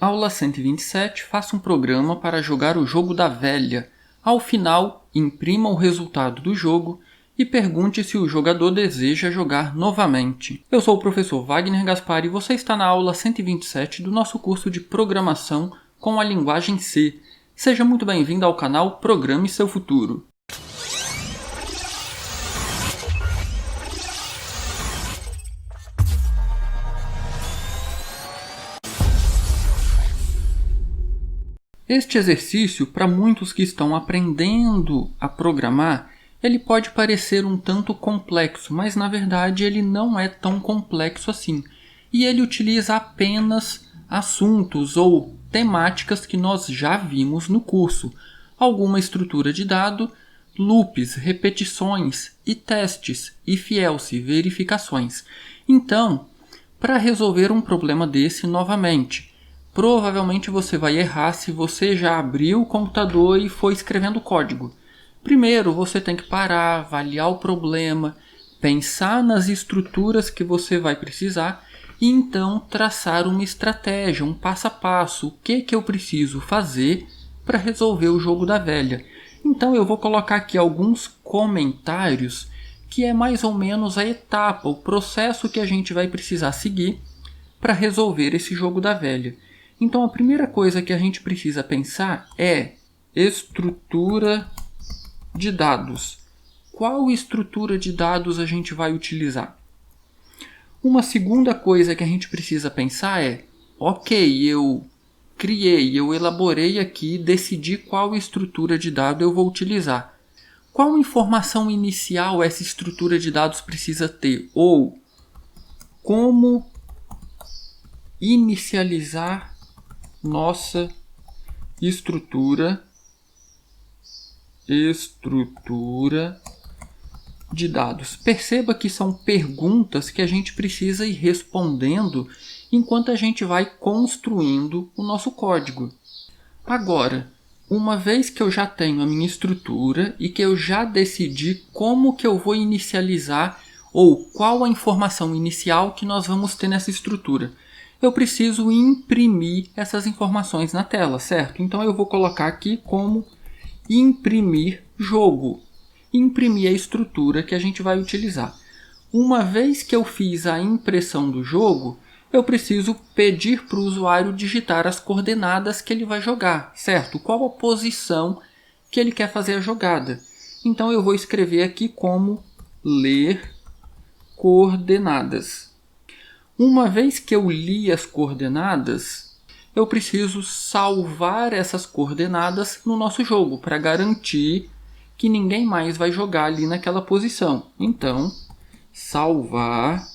Aula 127. Faça um programa para jogar o jogo da velha. Ao final, imprima o resultado do jogo e pergunte se o jogador deseja jogar novamente. Eu sou o professor Wagner Gaspar e você está na aula 127 do nosso curso de Programação com a linguagem C. Seja muito bem-vindo ao canal Programe Seu Futuro. Este exercício, para muitos que estão aprendendo a programar, ele pode parecer um tanto complexo, mas na verdade ele não é tão complexo assim. E ele utiliza apenas assuntos ou temáticas que nós já vimos no curso. Alguma estrutura de dado, loops, repetições e testes, if else, verificações. Então, para resolver um problema desse novamente, provavelmente você vai errar se você já abriu o computador e foi escrevendo código. Primeiro, você tem que parar, avaliar o problema, pensar nas estruturas que você vai precisar e então traçar uma estratégia, um passo a passo. O que eu preciso fazer para resolver o jogo da velha? Então eu vou colocar aqui alguns comentários que é mais ou menos a etapa, o processo que a gente vai precisar seguir para resolver esse jogo da velha. Então a primeira coisa que a gente precisa pensar é estrutura de dados. Qual estrutura de dados a gente vai utilizar? Uma segunda coisa que a gente precisa pensar é, ok, eu elaborei aqui, decidi qual estrutura de dado eu vou utilizar. Qual informação inicial essa estrutura de dados precisa ter? Ou como inicializar nossa estrutura de dados. Perceba que são perguntas que a gente precisa ir respondendo enquanto a gente vai construindo o nosso código. Agora, uma vez que eu já tenho a minha estrutura e que eu já decidi como que eu vou inicializar ou qual a informação inicial que nós vamos ter nessa estrutura, eu preciso imprimir essas informações na tela, certo? Então eu vou colocar aqui como imprimir jogo. Imprimir a estrutura que a gente vai utilizar. Uma vez que eu fiz a impressão do jogo, eu preciso pedir para o usuário digitar as coordenadas que ele vai jogar, certo? Qual a posição que ele quer fazer a jogada. Então eu vou escrever aqui como ler coordenadas. Uma vez que eu li as coordenadas, eu preciso salvar essas coordenadas no nosso jogo para garantir que ninguém mais vai jogar ali naquela posição. Então, salvar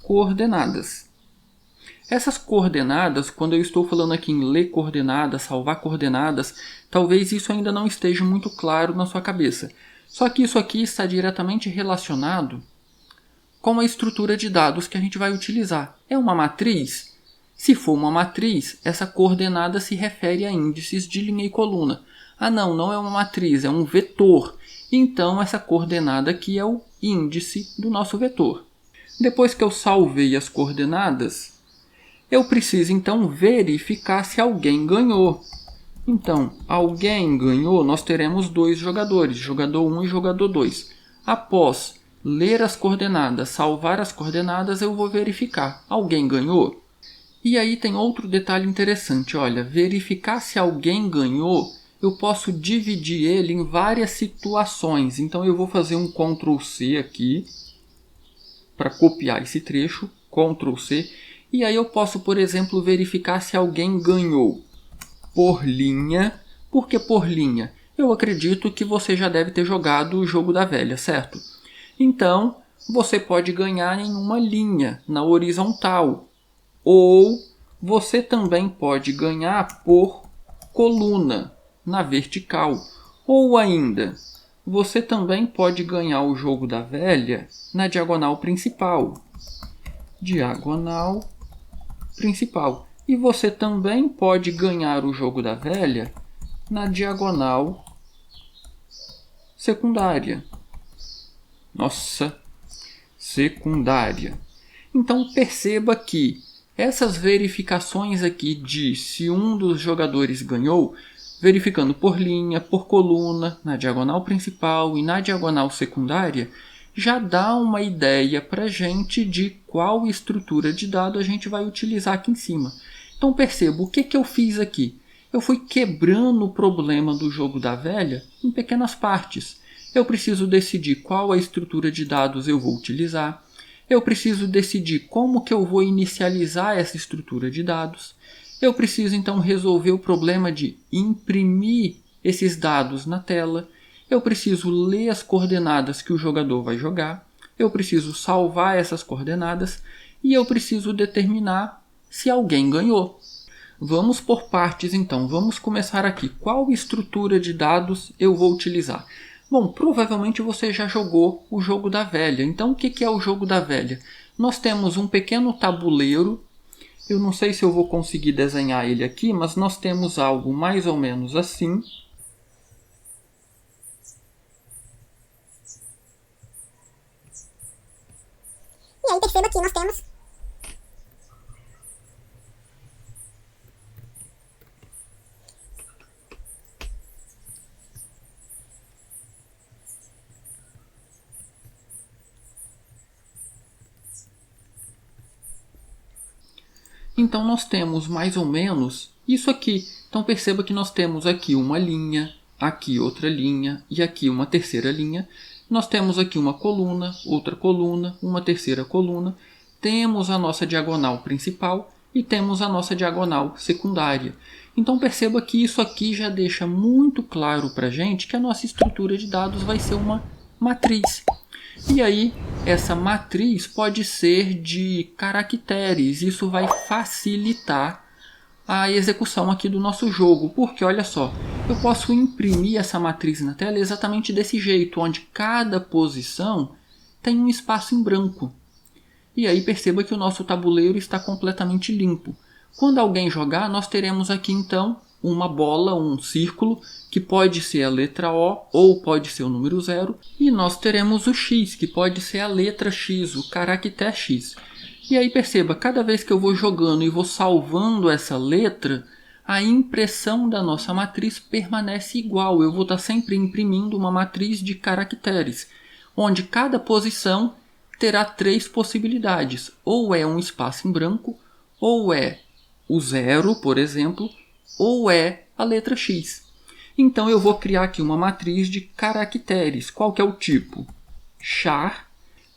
coordenadas. Essas coordenadas, quando eu estou falando aqui em ler coordenadas, salvar coordenadas, talvez isso ainda não esteja muito claro na sua cabeça. Só que isso aqui está diretamente relacionado com a estrutura de dados que a gente vai utilizar. É uma matriz? Se for uma matriz, essa coordenada se refere a índices de linha e coluna. Ah não é uma matriz, é um vetor. Então essa coordenada aqui é o índice do nosso vetor. Depois que eu salvei as coordenadas, eu preciso então verificar se alguém ganhou. Então, alguém ganhou, nós teremos dois jogadores, jogador 1 e jogador 2. Após ler as coordenadas, salvar as coordenadas, eu vou verificar. Alguém ganhou? E aí tem outro detalhe interessante. Olha, verificar se alguém ganhou, eu posso dividir ele em várias situações. Então eu vou fazer um Ctrl C aqui, para copiar esse trecho, Ctrl C. E aí eu posso, por exemplo, verificar se alguém ganhou por linha. Por que por linha? Eu acredito que você já deve ter jogado o jogo da velha, certo? Então, você pode ganhar em uma linha, na horizontal. Ou você também pode ganhar por coluna, na vertical. Ou ainda, você também pode ganhar o jogo da velha na diagonal principal. Diagonal principal. E você também pode ganhar o jogo da velha na diagonal secundária. Nossa, secundária. Então perceba que Essas verificações aqui de se um dos jogadores ganhou, verificando por linha, por coluna, na diagonal principal e na diagonal secundária, já dá uma ideia para a gente de qual estrutura de dado a gente vai utilizar aqui em cima. Então perceba, o que eu fiz aqui? Eu fui quebrando o problema do jogo da velha em pequenas partes. Eu preciso decidir qual a estrutura de dados eu vou utilizar. Eu preciso decidir como que eu vou inicializar essa estrutura de dados. Eu preciso então resolver o problema de imprimir esses dados na tela. Eu preciso ler as coordenadas que o jogador vai jogar. Eu preciso salvar essas coordenadas. E eu preciso determinar se alguém ganhou. Vamos por partes então. Vamos começar aqui. Qual estrutura de dados eu vou utilizar? Bom, provavelmente você já jogou o jogo da velha. Então o que é o jogo da velha? Nós temos um pequeno tabuleiro. Eu não sei se eu vou conseguir desenhar ele aqui, mas nós temos algo mais ou menos assim. E aí perceba que nós temos Então nós temos mais ou menos isso aqui. Então perceba que nós temos aqui uma linha, aqui outra linha e aqui uma terceira linha. Nós temos aqui uma coluna, outra coluna, uma terceira coluna. Temos a nossa diagonal principal e temos a nossa diagonal secundária. Então perceba que isso aqui já deixa muito claro para a gente que a nossa estrutura de dados vai ser uma matriz. E aí, essa matriz pode ser de caracteres. Isso vai facilitar a execução aqui do nosso jogo. Porque, olha só, eu posso imprimir essa matriz na tela exatamente desse jeito, onde cada posição tem um espaço em branco. E aí perceba que o nosso tabuleiro está completamente limpo. Quando alguém jogar, nós teremos aqui então uma bola, um círculo, que pode ser a letra O ou pode ser o número 0. E nós teremos o X, que pode ser a letra X, o caractere X. E aí perceba, cada vez que eu vou jogando e vou salvando essa letra, a impressão da nossa matriz permanece igual. Eu vou estar sempre imprimindo uma matriz de caracteres, onde cada posição terá 3 possibilidades. Ou é um espaço em branco, ou é o 0, por exemplo, ou é a letra X. Então eu vou criar aqui uma matriz de caracteres. Qual que é o tipo? Char.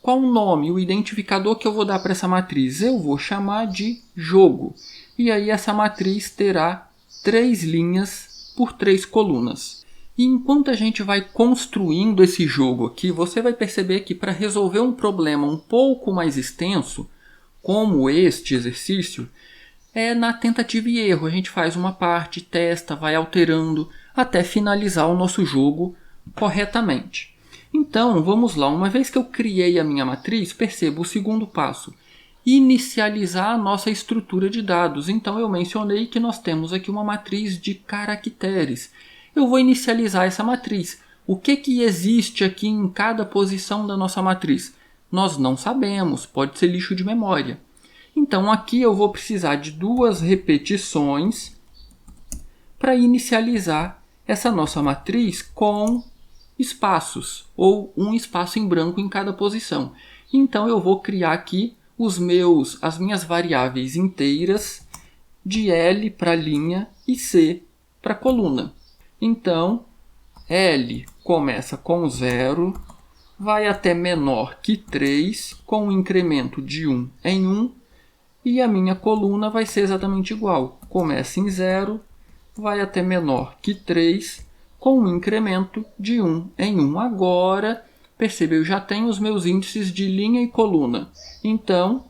Qual o nome, o identificador que eu vou dar para essa matriz? Eu vou chamar de jogo. E aí essa matriz terá 3 linhas por 3 colunas. E enquanto a gente vai construindo esse jogo aqui, você vai perceber que para resolver um problema um pouco mais extenso, como este exercício, é na tentativa e erro. A gente faz uma parte, testa, vai alterando até finalizar o nosso jogo corretamente. Então, vamos lá. Uma vez que eu criei a minha matriz, perceba o segundo passo. Inicializar a nossa estrutura de dados. Então, eu mencionei que nós temos aqui uma matriz de caracteres. Eu vou inicializar essa matriz. O que existe aqui em cada posição da nossa matriz? Nós não sabemos, pode ser lixo de memória. Então aqui eu vou precisar de 2 repetições para inicializar essa nossa matriz com espaços, ou um espaço em branco em cada posição. Então eu vou criar aqui as minhas variáveis inteiras de L para linha e C para coluna. Então L começa com 0, vai até menor que 3, com um incremento de 1 em 1, e a minha coluna vai ser exatamente igual. Começa em 0, vai até menor que 3, com um incremento de 1 em 1. Agora, perceba, eu já tenho os meus índices de linha e coluna. Então,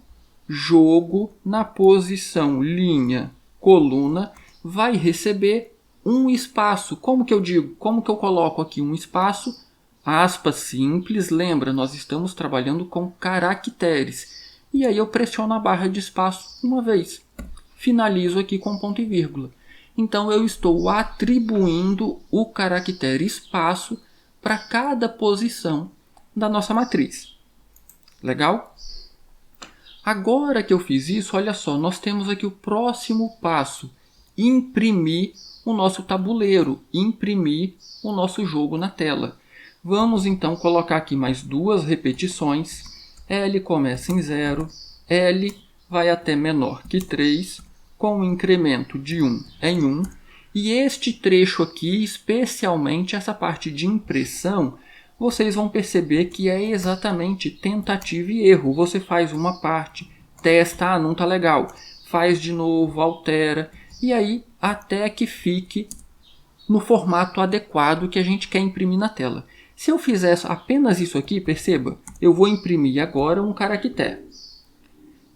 jogo na posição linha, coluna, vai receber um espaço. Como que eu digo? Como que eu coloco aqui um espaço? Aspas simples. Lembra, nós estamos trabalhando com caracteres. E aí eu pressiono a barra de espaço uma vez. Finalizo aqui com ponto e vírgula. Então eu estou atribuindo o caractere espaço para cada posição da nossa matriz. Legal? Agora que eu fiz isso, olha só, nós temos aqui o próximo passo. Imprimir o nosso tabuleiro, imprimir o nosso jogo na tela. Vamos então colocar aqui mais 2 repetições. L começa em 0, L vai até menor que 3, com um incremento de 1 em 1. E este trecho aqui, especialmente essa parte de impressão, vocês vão perceber que é exatamente tentativa e erro. Você faz uma parte, testa, não está legal, faz de novo, altera, e aí até que fique no formato adequado que a gente quer imprimir na tela. Se eu fizer apenas isso aqui, perceba, eu vou imprimir agora um caractere.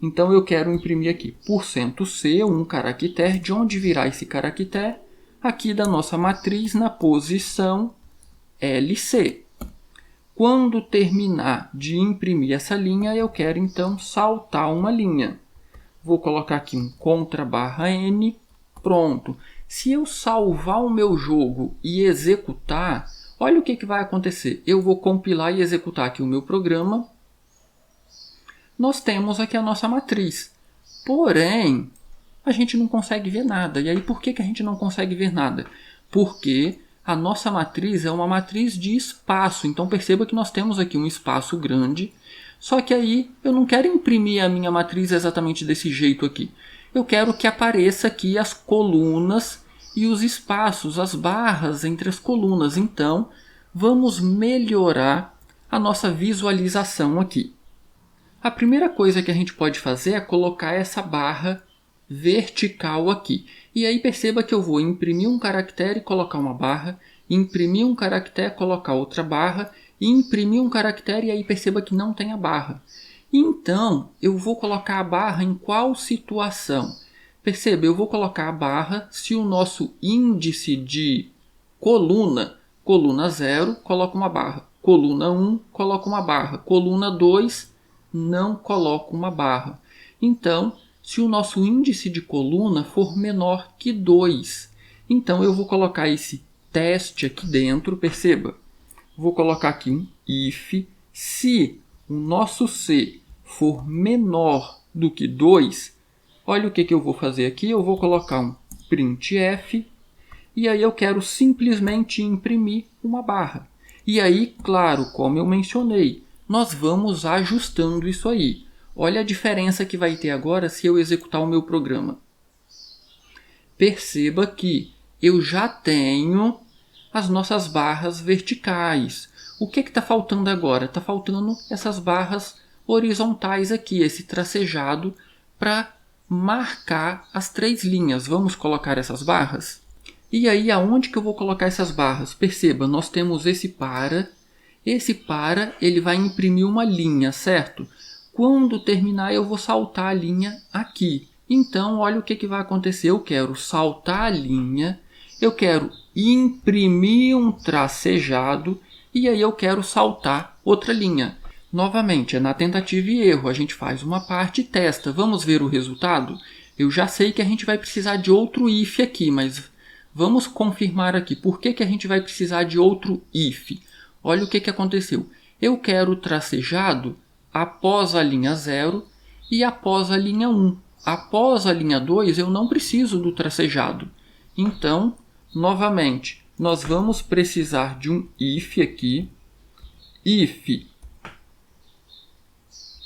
Então eu quero imprimir aqui %C, um caractere. De onde virá esse caractere? Aqui da nossa matriz na posição LC. Quando terminar de imprimir essa linha, eu quero então saltar uma linha. Vou colocar aqui um /N, pronto. Se eu salvar o meu jogo e executar, olha o que vai acontecer. Eu vou compilar e executar aqui o meu programa. Nós temos aqui a nossa matriz. Porém, a gente não consegue ver nada. E aí, por que a gente não consegue ver nada? Porque a nossa matriz é uma matriz de espaço. Então, perceba que nós temos aqui um espaço grande. Só que aí, eu não quero imprimir a minha matriz exatamente desse jeito aqui. Eu quero que apareça aqui as colunas e os espaços, as barras entre as colunas. Então, vamos melhorar a nossa visualização aqui. A primeira coisa que a gente pode fazer é colocar essa barra vertical aqui. E aí perceba que eu vou imprimir um caractere e colocar uma barra, imprimir um caractere, colocar outra barra, imprimir um caractere e aí perceba que não tem a barra. Então, eu vou colocar a barra em qual situação? Perceba, eu vou colocar a barra se o nosso índice de coluna 0, coloco uma barra. Coluna 1, coloco uma barra. Coluna 2, não coloco uma barra. Então, se o nosso índice de coluna for menor que 2, então eu vou colocar esse teste aqui dentro, perceba. Vou colocar aqui um if. Se o nosso C for menor do que 2, olha o que eu vou fazer aqui. Eu vou colocar um printf e aí eu quero simplesmente imprimir uma barra. E aí, claro, como eu mencionei, nós vamos ajustando isso aí. Olha a diferença que vai ter agora se eu executar o meu programa. Perceba que eu já tenho as nossas barras verticais. O que está faltando agora? Está faltando essas barras horizontais aqui, esse tracejado para marcar as 3 linhas. Vamos colocar essas barras? E aí, aonde que eu vou colocar essas barras? Perceba, nós temos esse para. Esse para, ele vai imprimir uma linha, certo? Quando terminar, eu vou saltar a linha aqui. Então, olha o que vai acontecer. Eu quero saltar a linha, eu quero imprimir um tracejado e aí eu quero saltar outra linha. Novamente, é na tentativa e erro. A gente faz uma parte e testa. Vamos ver o resultado? Eu já sei que a gente vai precisar de outro if aqui, mas vamos confirmar aqui. Por que a gente vai precisar de outro if? Olha o que aconteceu. Eu quero o tracejado após a linha 0 e após a linha 1. Após a linha 2 eu não preciso do tracejado. Então, novamente, nós vamos precisar de um if aqui. If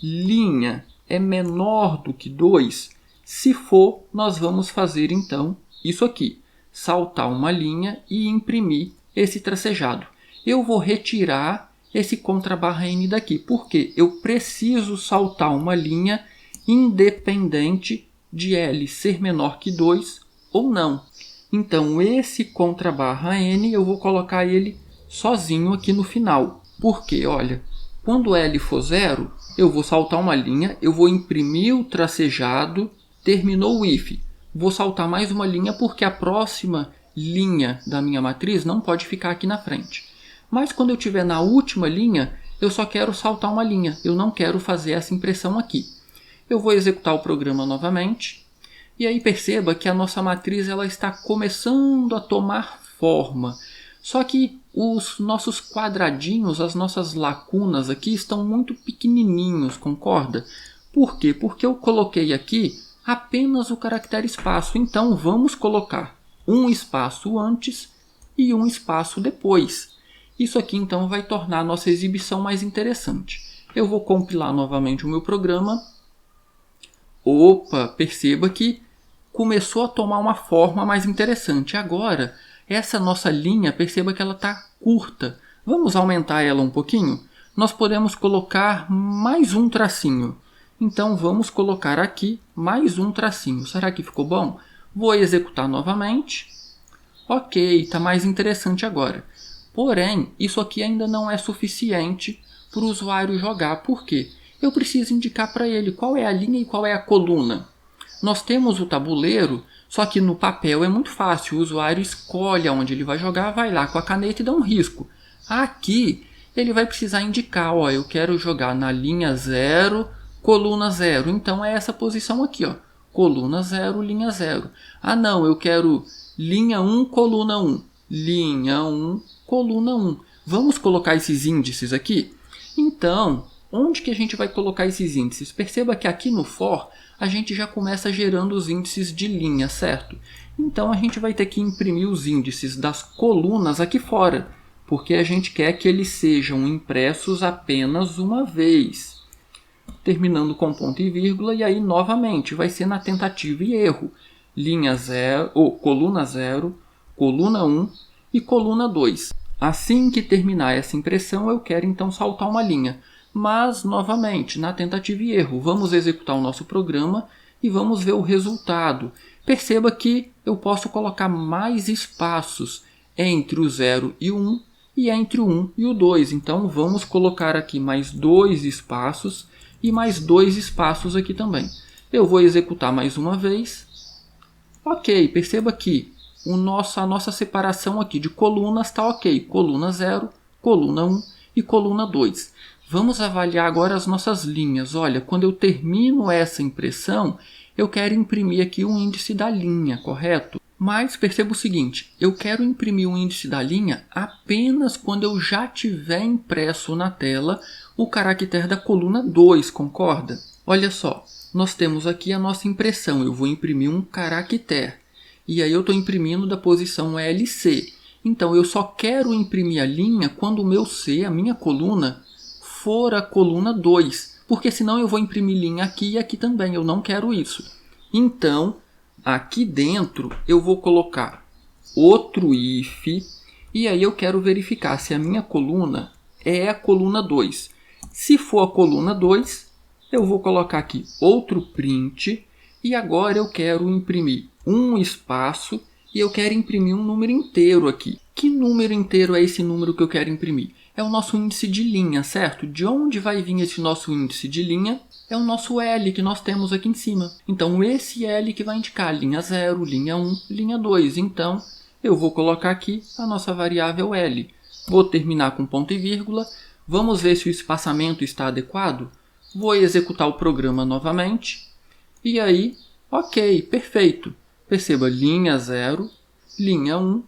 linha é menor do que 2, se for, nós vamos fazer então isso aqui. Saltar uma linha e imprimir esse tracejado. Eu vou retirar esse /N daqui, porque eu preciso saltar uma linha independente de L ser menor que 2 ou não. Então, esse /N eu vou colocar ele sozinho aqui no final. Porque, olha, quando L for 0, eu vou saltar uma linha, eu vou imprimir o tracejado, terminou o if. Vou saltar mais uma linha porque a próxima linha da minha matriz não pode ficar aqui na frente. Mas quando eu estiver na última linha, eu só quero saltar uma linha. Eu não quero fazer essa impressão aqui. Eu vou executar o programa novamente. E aí perceba que a nossa matriz ela está começando a tomar forma. Só que os nossos quadradinhos, as nossas lacunas aqui estão muito pequenininhos, concorda? Por quê? Porque eu coloquei aqui apenas o caractere espaço. Então, vamos colocar um espaço antes e um espaço depois. Isso aqui, então, vai tornar a nossa exibição mais interessante. Eu vou compilar novamente o meu programa. Opa, perceba que começou a tomar uma forma mais interessante. Agora, essa nossa linha, perceba que ela está curta. Vamos aumentar ela um pouquinho? Nós podemos colocar mais um tracinho. Então, vamos colocar aqui mais um tracinho. Será que ficou bom? Vou executar novamente. Ok, está mais interessante agora. Porém, isso aqui ainda não é suficiente para o usuário jogar. Por quê? Eu preciso indicar para ele qual é a linha e qual é a coluna. Nós temos o tabuleiro, só que no papel é muito fácil. O usuário escolhe aonde ele vai jogar, vai lá com a caneta e dá um risco. Aqui, ele vai precisar indicar, ó, eu quero jogar na linha 0, coluna 0. Então é essa posição aqui, ó, coluna 0, linha 0. Ah não, eu quero linha 1, coluna 1. Linha 1, coluna 1. Vamos colocar esses índices aqui? Então, onde que a gente vai colocar esses índices? Perceba que aqui no for, a gente já começa gerando os índices de linha, certo? Então, a gente vai ter que imprimir os índices das colunas aqui fora, porque a gente quer que eles sejam impressos apenas uma vez. Terminando com ponto e vírgula, e aí, novamente, vai ser na tentativa e erro. Linha 0, ou coluna 0, coluna 1 e coluna 2. Assim que terminar essa impressão, eu quero então saltar uma linha. Mas, novamente, na tentativa e erro, vamos executar o nosso programa e vamos ver o resultado. Perceba que eu posso colocar mais espaços entre o 0 e o 1 e entre o 1 e o 2. Então, vamos colocar aqui mais 2 espaços e mais 2 espaços aqui também. Eu vou executar mais uma vez. Ok, perceba que a nossa separação aqui de colunas está ok. Coluna 0, coluna 1 e coluna 2. Vamos avaliar agora as nossas linhas. Olha, quando eu termino essa impressão, eu quero imprimir aqui um índice da linha, correto? Mas perceba o seguinte, eu quero imprimir um índice da linha apenas quando eu já tiver impresso na tela o caractere da coluna 2, concorda? Olha só, nós temos aqui a nossa impressão. Eu vou imprimir um caractere. E aí eu estou imprimindo da posição LC. Então eu só quero imprimir a linha quando o meu C, a minha coluna, for a coluna 2, porque senão eu vou imprimir linha aqui e aqui também, eu não quero isso. Então, aqui dentro eu vou colocar outro if, e aí eu quero verificar se a minha coluna é a coluna 2. Se for a coluna 2, eu vou colocar aqui outro print, e agora eu quero imprimir um espaço, e eu quero imprimir um número inteiro aqui. Que número inteiro é esse número que eu quero imprimir? É o nosso índice de linha, certo? De onde vai vir esse nosso índice de linha? É o nosso L que nós temos aqui em cima. Então, esse L que vai indicar linha 0, linha 1, linha 2. Então, eu vou colocar aqui a nossa variável L. Vou terminar com ponto e vírgula. Vamos ver se o espaçamento está adequado. Vou executar o programa novamente. E aí, ok, perfeito. Perceba, linha 0, linha 1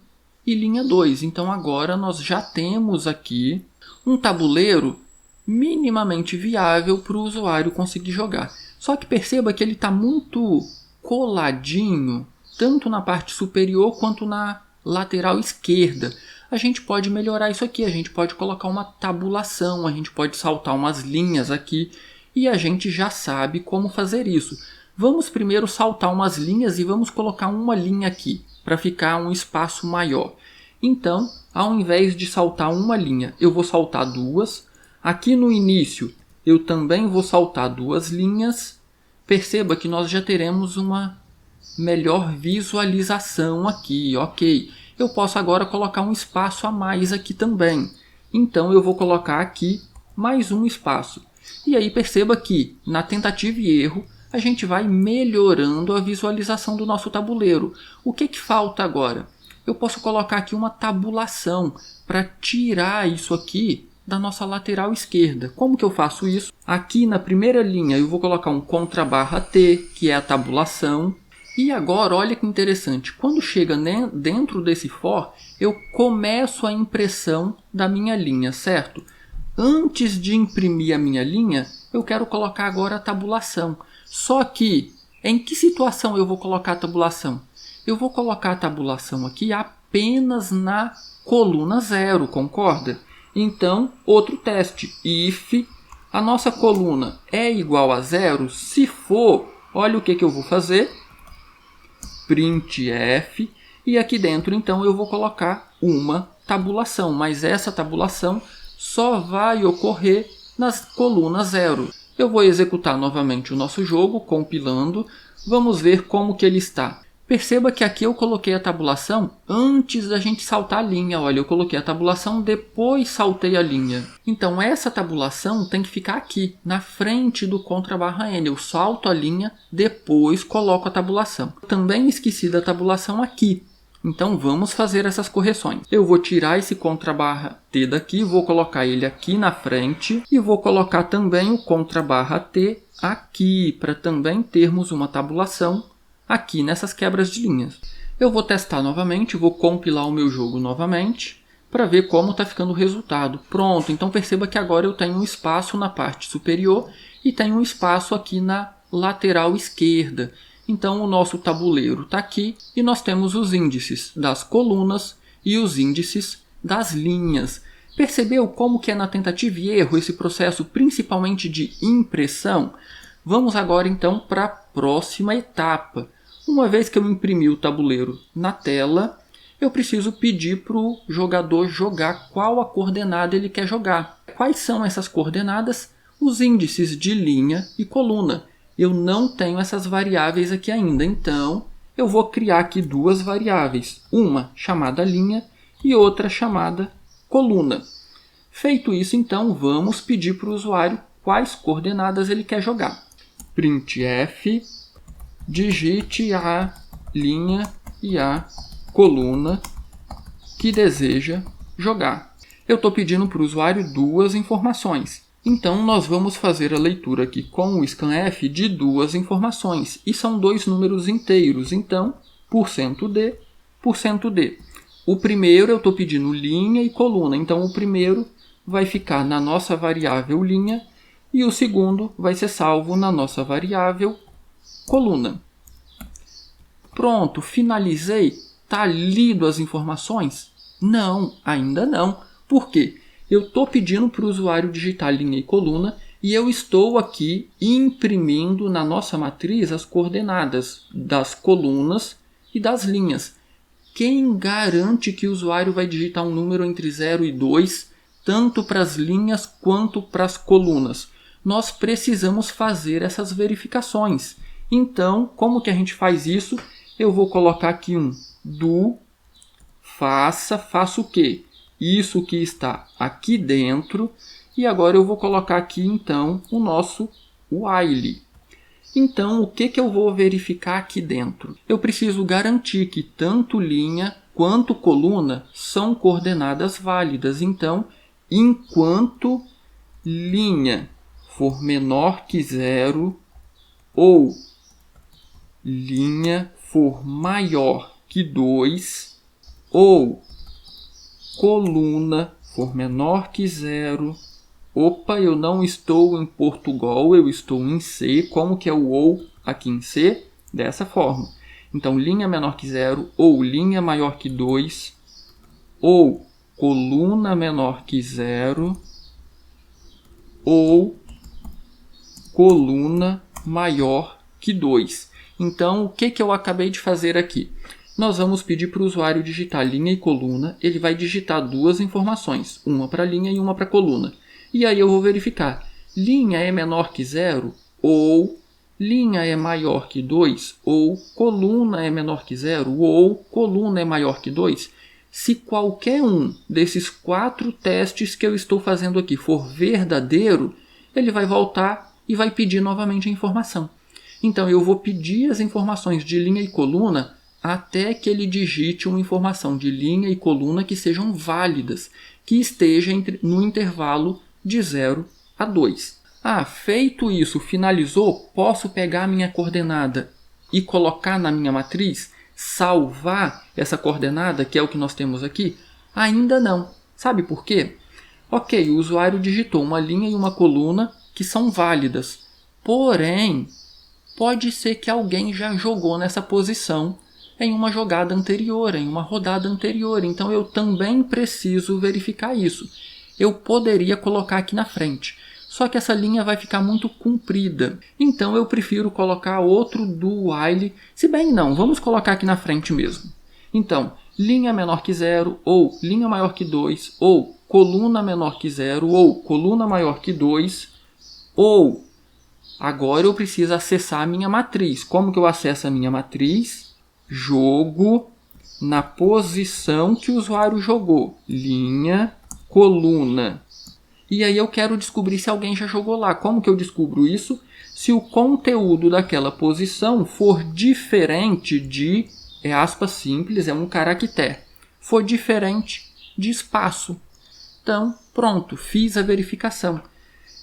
e linha 2. Então agora nós já temos aqui um tabuleiro minimamente viável para o usuário conseguir jogar. Só que perceba que ele está muito coladinho, tanto na parte superior quanto na lateral esquerda. A gente pode melhorar isso aqui, a gente pode colocar uma tabulação, a gente pode saltar umas linhas aqui e a gente já sabe como fazer isso. Vamos primeiro saltar umas linhas e vamos colocar uma linha aqui, para ficar um espaço maior. Então, ao invés de saltar uma linha, eu vou saltar duas. Aqui no início, eu também vou saltar duas linhas. Perceba que nós já teremos uma melhor visualização aqui, ok. Eu posso agora colocar um espaço a mais aqui também. Então, eu vou colocar aqui mais um espaço. E aí perceba que, na tentativa e erro, a gente vai melhorando a visualização do nosso tabuleiro. O que falta agora? Eu posso colocar aqui uma tabulação para tirar isso aqui da nossa lateral esquerda. Como que eu faço isso? Aqui na primeira linha eu vou colocar um contrabarra T, que é a tabulação. E agora, olha que interessante, quando chega dentro desse for, eu começo a impressão da minha linha, certo? Antes de imprimir a minha linha, eu quero colocar agora a tabulação. Só que, em que situação eu vou colocar a tabulação? Eu vou colocar a tabulação aqui apenas na coluna 0, concorda? Então, outro teste. If a nossa coluna é igual a 0, se for, olha o que eu vou fazer. Printf. E aqui dentro, então, eu vou colocar uma tabulação. Mas essa tabulação só vai ocorrer nas colunas 0. Eu vou executar novamente o nosso jogo, compilando. Vamos ver como que ele está. Perceba que aqui eu coloquei a tabulação antes da gente saltar a linha. Olha, eu coloquei a tabulação, depois saltei a linha. Então, essa tabulação tem que ficar aqui, na frente do /n. Eu salto a linha, depois coloco a tabulação. Também esqueci da tabulação aqui. Então, vamos fazer essas correções. Eu vou tirar esse /t daqui, vou colocar ele aqui na frente. E vou colocar também o /t aqui, para também termos uma tabulação aqui nessas quebras de linhas. Eu vou testar novamente, vou compilar o meu jogo novamente para ver como está ficando o resultado. Pronto, então perceba que agora eu tenho um espaço na parte superior e tenho um espaço aqui na lateral esquerda. Então o nosso tabuleiro está aqui e nós temos os índices das colunas e os índices das linhas. Percebeu como que é na tentativa e erro esse processo principalmente de impressão? Vamos agora então para a próxima etapa. Uma vez que eu imprimi o tabuleiro na tela, eu preciso pedir para o jogador jogar qual a coordenada ele quer jogar. Quais são essas coordenadas? Os índices de linha e coluna. Eu não tenho essas variáveis aqui ainda, então eu vou criar aqui duas variáveis. Uma chamada linha e outra chamada coluna. Feito isso, então, vamos pedir para o usuário quais coordenadas ele quer jogar. Printf, digite a linha e a coluna que deseja jogar. Eu estou pedindo para o usuário duas informações. Então, nós vamos fazer a leitura aqui com o scanf de duas informações. E são dois números inteiros. Então, %d, %d. O primeiro eu estou pedindo linha e coluna. Então, o primeiro vai ficar na nossa variável linha e o segundo vai ser salvo na nossa variável coluna. Pronto, finalizei. Está lido as informações? Não, ainda não. Por quê? Eu estou pedindo para o usuário digitar linha e coluna e eu estou aqui imprimindo na nossa matriz as coordenadas das colunas e das linhas. Quem garante que o usuário vai digitar um número entre 0 e 2, tanto para as linhas quanto para as colunas? Nós precisamos fazer essas verificações. Então, como que a gente faz isso? Eu vou colocar aqui um do faça o quê? Isso que está aqui dentro. E agora eu vou colocar aqui, então, o nosso while. Então, o que eu vou verificar aqui dentro? Eu preciso garantir que tanto linha quanto coluna são coordenadas válidas. Então, enquanto linha for menor que 0 ou linha for maior que 2 ou coluna for menor que 0. Opa, eu não estou em Portugal, eu estou em C. Como que é o ou aqui em C? Dessa forma. Então, linha menor que 0 ou linha maior que 2 ou coluna menor que 0 ou coluna maior que 2. Então, o que eu acabei de fazer aqui? Nós vamos pedir para o usuário digitar linha e coluna. Ele vai digitar duas informações, uma para linha e uma para coluna. E aí eu vou verificar, linha é menor que 0 ou linha é maior que 2 ou coluna é menor que 0 ou coluna é maior que 2. Se qualquer um desses 4 testes que eu estou fazendo aqui for verdadeiro, ele vai voltar e vai pedir novamente a informação. Então eu vou pedir as informações de linha e coluna até que ele digite uma informação de linha e coluna que sejam válidas, que esteja no intervalo de 0 a 2. Feito isso, finalizou, posso pegar a minha coordenada e colocar na minha matriz, salvar essa coordenada, que é o que nós temos aqui? Ainda não. Sabe por quê? Ok, o usuário digitou uma linha e uma coluna que são válidas. Porém, pode ser que alguém já jogou nessa posição em uma jogada anterior, em uma rodada anterior. Então eu também preciso verificar isso. Eu poderia colocar aqui na frente, só que essa linha vai ficar muito comprida. Então eu prefiro colocar outro do while, se bem não, vamos colocar aqui na frente mesmo. Então, linha menor que 0, ou linha maior que 2, ou coluna menor que 0, ou coluna maior que 2, ou agora eu preciso acessar a minha matriz. Como que eu acesso a minha matriz? Jogo na posição que o usuário jogou. Linha, coluna. E aí eu quero descobrir se alguém já jogou lá. Como que eu descubro isso? Se o conteúdo daquela posição for diferente de, aspas simples, é um caractere, for diferente de espaço. Então, pronto, fiz a verificação.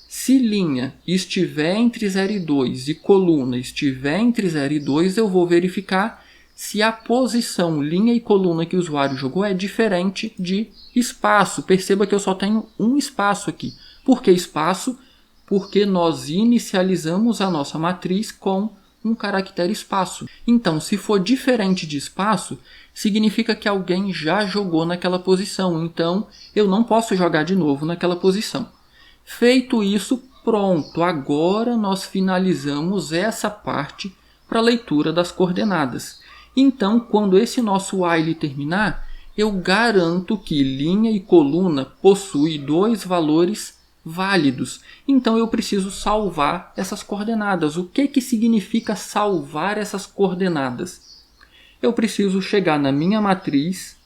Se linha estiver entre 0 e 2 e coluna estiver entre 0 e 2, eu vou verificar se a posição linha e coluna que o usuário jogou é diferente de espaço. Perceba que eu só tenho um espaço aqui. Por que espaço? Porque nós inicializamos a nossa matriz com um caractere espaço. Então, se for diferente de espaço, significa que alguém já jogou naquela posição. Então, eu não posso jogar de novo naquela posição. Feito isso, pronto. Agora nós finalizamos essa parte para a leitura das coordenadas. Então, quando esse nosso while terminar, eu garanto que linha e coluna possuem dois valores válidos. Então, eu preciso salvar essas coordenadas. O que significa salvar essas coordenadas? Eu preciso chegar na minha matriz,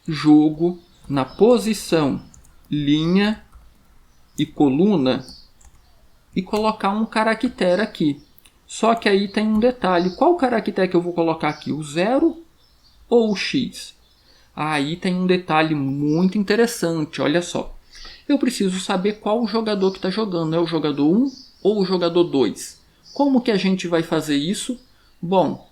jogo, na posição linha e coluna e colocar um caractere aqui. Só que aí tem um detalhe. Qual caractere que eu vou colocar aqui? O 0 ou o X? Aí tem um detalhe muito interessante. Olha só. Eu preciso saber qual o jogador que está jogando. É o jogador 1 ou o jogador 2? Como que a gente vai fazer isso? Bom,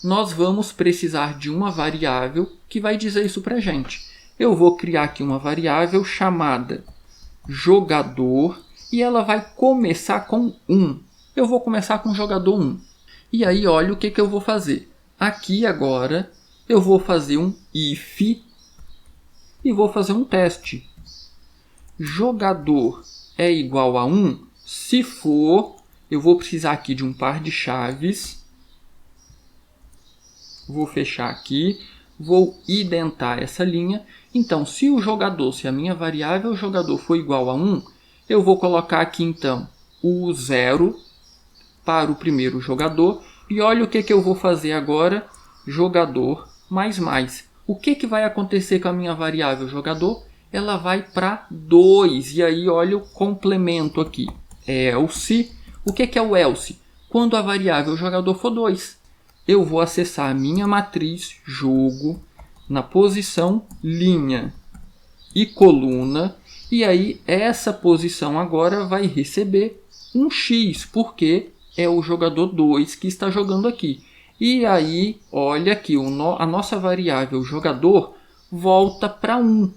nós vamos precisar de uma variável que vai dizer isso para a gente. Eu vou criar aqui uma variável chamada jogador e ela vai começar com 1. Eu vou começar com o jogador 1. E aí, olha o que eu vou fazer. Aqui agora, eu vou fazer um if e vou fazer um teste. Jogador é igual a 1? Se for, eu vou precisar aqui de um par de chaves. Vou fechar aqui. Vou identar essa linha. Então, se o jogador, se a minha variável jogador for igual a 1, eu vou colocar aqui então o 0 para o primeiro jogador. E olha o que eu vou fazer agora, jogador mais mais. O que vai acontecer com a minha variável jogador? Ela vai para 2. E aí olha o complemento aqui. Else. O que é o else? Quando a variável jogador for 2. Eu vou acessar a minha matriz jogo na posição linha e coluna. E aí essa posição agora vai receber um X, porque é o jogador 2 que está jogando aqui. E aí, olha aqui, a nossa variável jogador volta para 1.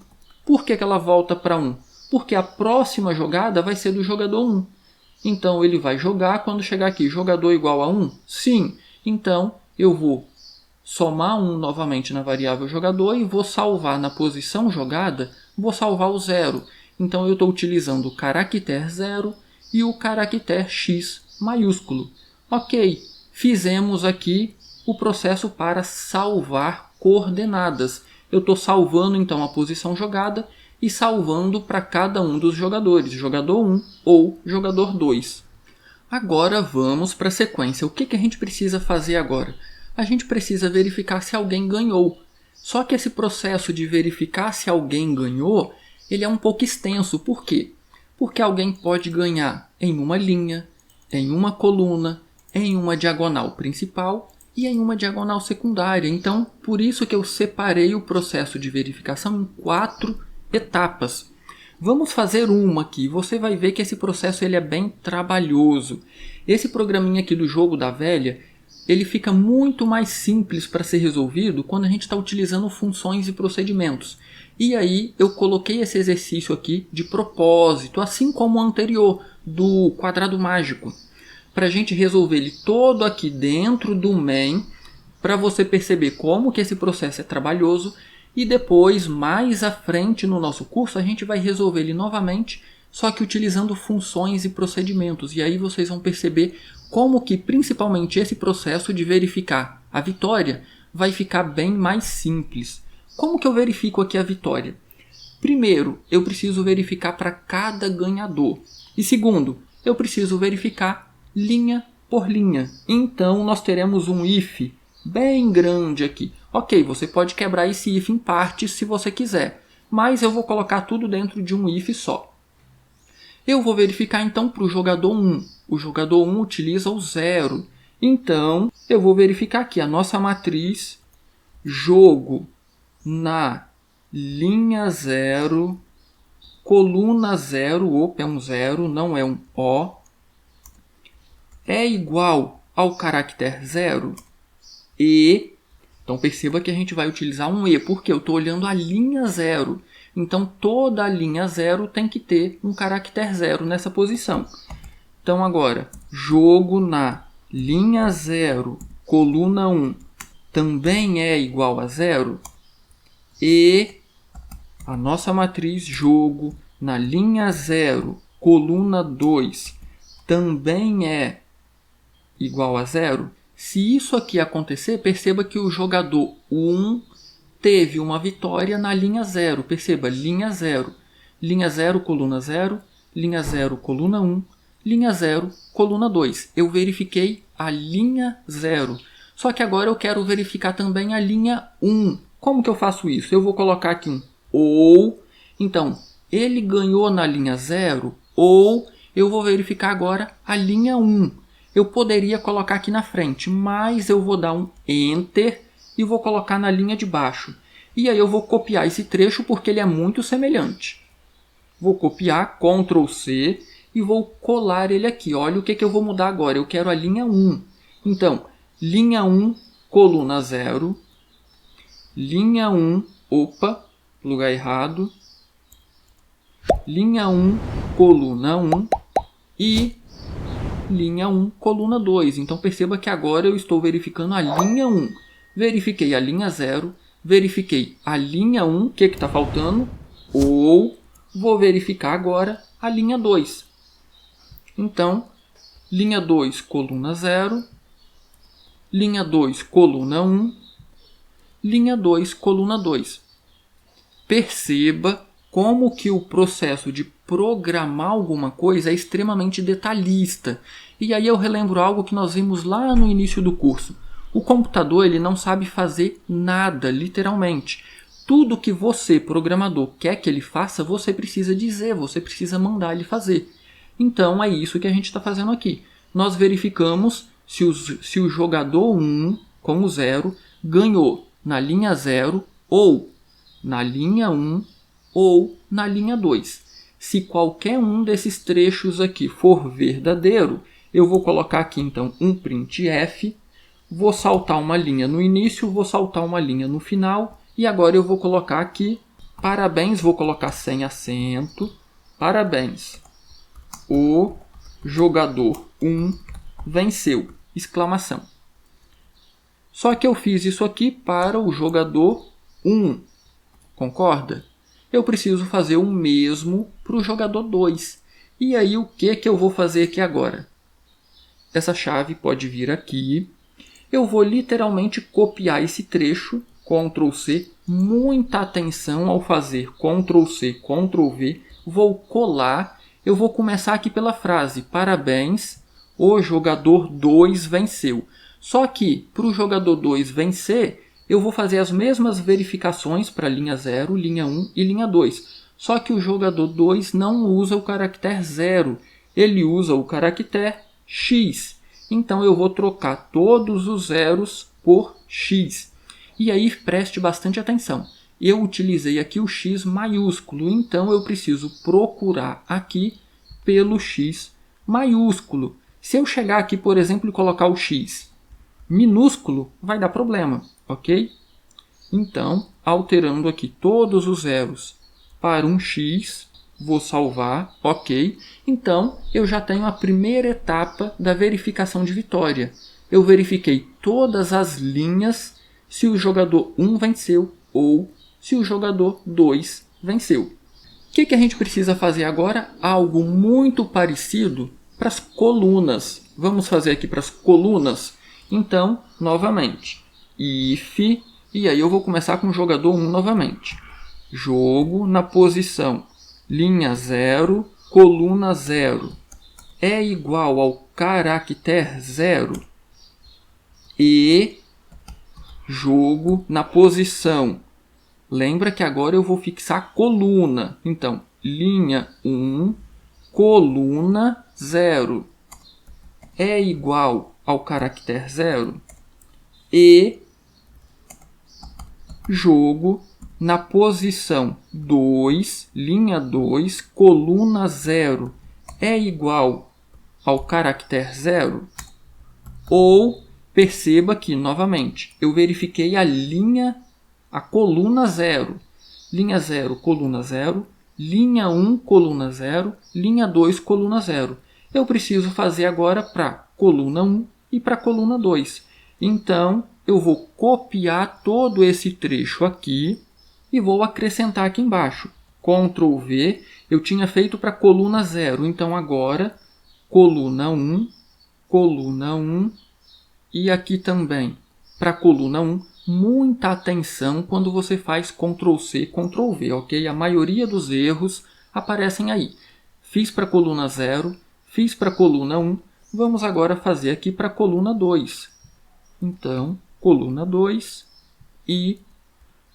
Por que ela volta para 1? Porque a próxima jogada vai ser do jogador 1. Então, ele vai jogar quando chegar aqui, jogador igual a 1? Sim. Então, eu vou somar 1 novamente na variável jogador e vou salvar na posição jogada, vou salvar o 0. Então, eu estou utilizando o caractere 0 e o caractere X maiúsculo. Ok, fizemos aqui o processo para salvar coordenadas. Eu estou salvando então a posição jogada e salvando para cada um dos jogadores, jogador 1 ou jogador 2. Agora vamos para a sequência. O que a gente precisa fazer agora? A gente precisa verificar se alguém ganhou. Só que esse processo de verificar se alguém ganhou, ele é um pouco extenso. Por quê? Porque alguém pode ganhar em uma linha, em uma coluna, em uma diagonal principal e em uma diagonal secundária. Então, por isso que eu separei o processo de verificação em 4 etapas. Vamos fazer uma aqui. Você vai ver que esse processo ele é bem trabalhoso. Esse programinha aqui do jogo da velha, ele fica muito mais simples para ser resolvido quando a gente está utilizando funções e procedimentos. E aí eu coloquei esse exercício aqui de propósito, assim como o anterior, do quadrado mágico, para a gente resolver ele todo aqui dentro do main, para você perceber como que esse processo é trabalhoso, e depois, mais à frente no nosso curso, a gente vai resolver ele novamente, só que utilizando funções e procedimentos. E aí vocês vão perceber como que principalmente esse processo de verificar a vitória vai ficar bem mais simples. Como que eu verifico aqui a vitória? Primeiro, eu preciso verificar para cada ganhador. E segundo, eu preciso verificar linha por linha. Então, nós teremos um if bem grande aqui. Ok, você pode quebrar esse if em partes se você quiser, mas eu vou colocar tudo dentro de um if só. Eu vou verificar então para o jogador 1. O jogador 1 utiliza o 0. Então, eu vou verificar aqui a nossa matriz jogo na linha 0, coluna 0, opa, é um 0, não é um O, é igual ao caractere 0 e, então perceba que a gente vai utilizar um E, porque eu estou olhando a linha 0. Então toda a linha 0 tem que ter um caractere 0 nessa posição. Então agora, jogo na linha 0, coluna 1, também é igual a 0 e a nossa matriz jogo na linha 0, coluna 2, também é igual a 0. Se isso aqui acontecer, perceba que o jogador 1 teve uma vitória na linha 0. Perceba, linha 0, coluna 0, linha 0, coluna 1, linha 0, coluna 2. Eu verifiquei a linha 0. Só que agora eu quero verificar também a linha 1. Como que eu faço isso? Eu vou colocar aqui um ou. Então, ele ganhou na linha 0 ou eu vou verificar agora a linha 1. Eu poderia colocar aqui na frente, mas eu vou dar um Enter e vou colocar na linha de baixo. E aí eu vou copiar esse trecho porque ele é muito semelhante. Vou copiar, Ctrl C e vou colar ele aqui. Olha o que eu vou mudar agora. Eu quero a linha 1. Então, linha 1, coluna 0. Linha 1, opa, lugar errado. Linha 1, coluna 1 e linha 1, coluna 2. Então perceba que agora eu estou verificando a linha 1. Verifiquei a linha 0, verifiquei a linha 1, o que está faltando? Ou vou verificar agora a linha 2. Então, linha 2, coluna 0, linha 2, coluna 1, linha 2, coluna 2. Perceba como que o processo de programar alguma coisa é extremamente detalhista. E aí eu relembro algo que nós vimos lá no início do curso. O computador ele não sabe fazer nada, literalmente. Tudo que você, programador, quer que ele faça, você precisa dizer, você precisa mandar ele fazer. Então é isso que a gente está fazendo aqui. Nós verificamos se o jogador 1 com o 0 ganhou na linha 0 ou na linha 1 ou na linha 2. Se qualquer um desses trechos aqui for verdadeiro, eu vou colocar aqui então um printf, vou saltar uma linha no início, vou saltar uma linha no final e agora eu vou colocar aqui parabéns, vou colocar sem acento, parabéns, o jogador 1 venceu, exclamação. Só que eu fiz isso aqui para o jogador 1, concorda? Eu preciso fazer o mesmo para o jogador 2. E aí o que eu vou fazer aqui agora? Essa chave pode vir aqui. Eu vou literalmente copiar esse trecho, Ctrl C, muita atenção ao fazer Ctrl C, Ctrl V. Vou colar, eu vou começar aqui pela frase parabéns, o jogador 2 venceu. Só que para o jogador 2 vencer, eu vou fazer as mesmas verificações para linha 0, linha 1 e linha 2. Só que o jogador 2 não usa o caractere 0, ele usa o caractere X. Então eu vou trocar todos os zeros por X. E aí preste bastante atenção. Eu utilizei aqui o X maiúsculo, então eu preciso procurar aqui pelo X maiúsculo. Se eu chegar aqui, por exemplo, e colocar o X minúsculo, vai dar problema, ok? Então, alterando aqui todos os zeros para um x, vou salvar, ok. Então, eu já tenho a primeira etapa da verificação de vitória. Eu verifiquei todas as linhas se o jogador 1 venceu ou se o jogador 2 venceu. O que a gente precisa fazer agora? Algo muito parecido para as colunas. Vamos fazer aqui para as colunas? Então, novamente, if, e aí eu vou começar com o jogador 1 novamente. Jogo na posição linha 0, coluna 0 é igual ao caractere 0 e jogo na posição. Lembra que agora eu vou fixar a coluna. Então, linha 1, coluna 0 é igual ao caractere 0 e jogo na posição 2, linha 2, coluna 0 é igual ao caractere 0? Ou, perceba que, novamente, eu verifiquei a coluna 0. Linha 0, coluna 0, linha 1, coluna 0, linha 2, coluna 0. Eu preciso fazer agora para coluna 1 e para coluna 2. Então, eu vou copiar todo esse trecho aqui e vou acrescentar aqui embaixo. Ctrl V, eu tinha feito para coluna 0, então agora coluna 1 e aqui também para coluna 1. Muita atenção quando você faz Ctrl C, Ctrl V, ok? A maioria dos erros aparecem aí. Fiz para coluna 0, fiz para coluna 1, vamos agora fazer aqui para coluna 2. Então, coluna 2 e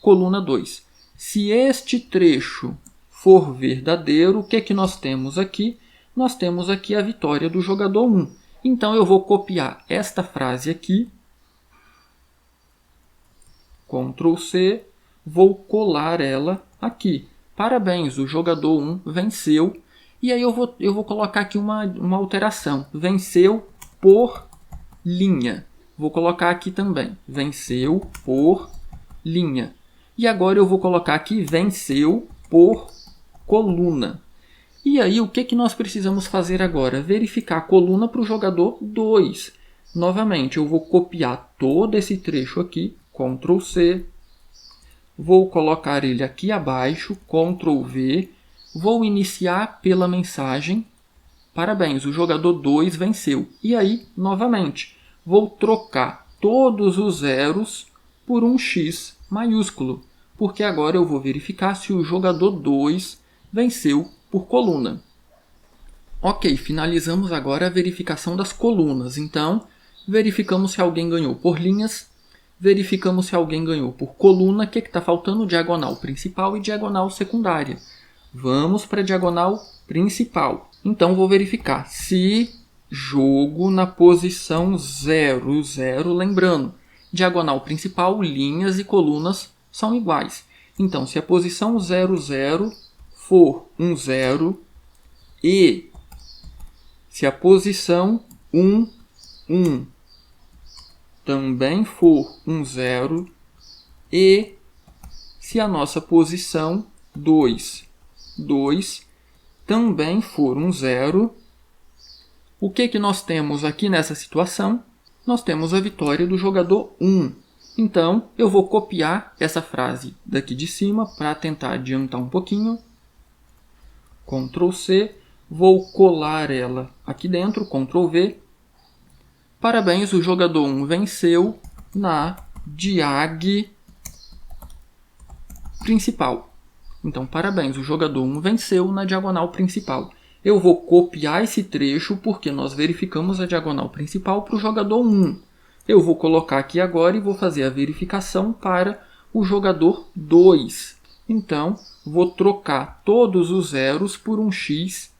coluna 2. Se este trecho for verdadeiro, o que nós temos aqui? Nós temos aqui a vitória do jogador 1. Então, eu vou copiar esta frase aqui. Ctrl C, vou colar ela aqui. Parabéns, o jogador 1 venceu. E aí eu vou colocar aqui uma alteração. Venceu por linha. Vou colocar aqui também. Venceu por linha. E agora eu vou colocar aqui venceu por coluna. E aí o que nós precisamos fazer agora? Verificar a coluna para o jogador 2. Novamente, eu vou copiar todo esse trecho aqui. Ctrl C. Vou colocar ele aqui abaixo. Ctrl V. Vou iniciar pela mensagem. Parabéns, o jogador 2 venceu. E aí, novamente, vou trocar todos os zeros por um X maiúsculo, porque agora eu vou verificar se o jogador 2 venceu por coluna. Ok, finalizamos agora a verificação das colunas. Então, verificamos se alguém ganhou por linhas, verificamos se alguém ganhou por coluna. O que está faltando? Diagonal principal e diagonal secundária. Vamos para a diagonal principal. Então, vou verificar se jogo na posição 0, 0, lembrando, diagonal principal, linhas e colunas são iguais. Então, se a posição 0, 0 for um 0 e se a posição 1, 1 também for um 0 e se a nossa posição 2, 2 também for um 0, o que nós temos aqui nessa situação? Nós temos a vitória do jogador 1. Então, eu vou copiar essa frase daqui de cima para tentar adiantar um pouquinho. Ctrl C, vou colar ela aqui dentro, Ctrl V. Parabéns, o jogador 1 venceu na diag principal. Então, parabéns, o jogador 1 venceu na diagonal principal. Eu vou copiar esse trecho porque nós verificamos a diagonal principal para o jogador 1. Eu vou colocar aqui agora e vou fazer a verificação para o jogador 2. Então, vou trocar todos os zeros por um X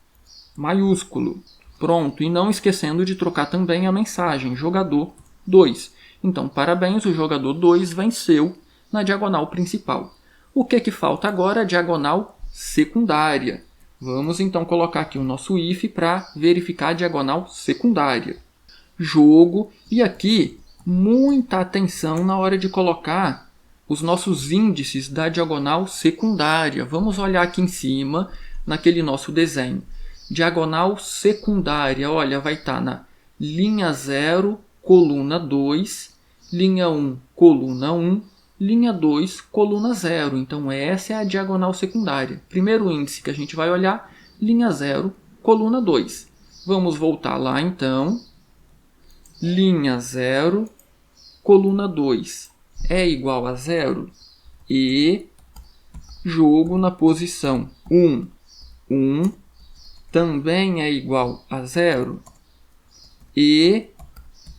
maiúsculo. Pronto, e não esquecendo de trocar também a mensagem, jogador 2. Então, parabéns, o jogador 2 venceu na diagonal principal. O que falta agora? A diagonal secundária. Vamos então colocar aqui o nosso if para verificar a diagonal secundária. Jogo, e aqui muita atenção na hora de colocar os nossos índices da diagonal secundária. Vamos olhar aqui em cima, naquele nosso desenho. Diagonal secundária, olha, vai estar na linha 0, coluna 2, linha 1, coluna 1, linha 2, coluna 0. Então, essa é a diagonal secundária. Primeiro índice que a gente vai olhar, linha 0, coluna 2. Vamos voltar lá, então. Linha 0, coluna 2 é igual a 0 e jogo na posição 1, 1 também é igual a 0 e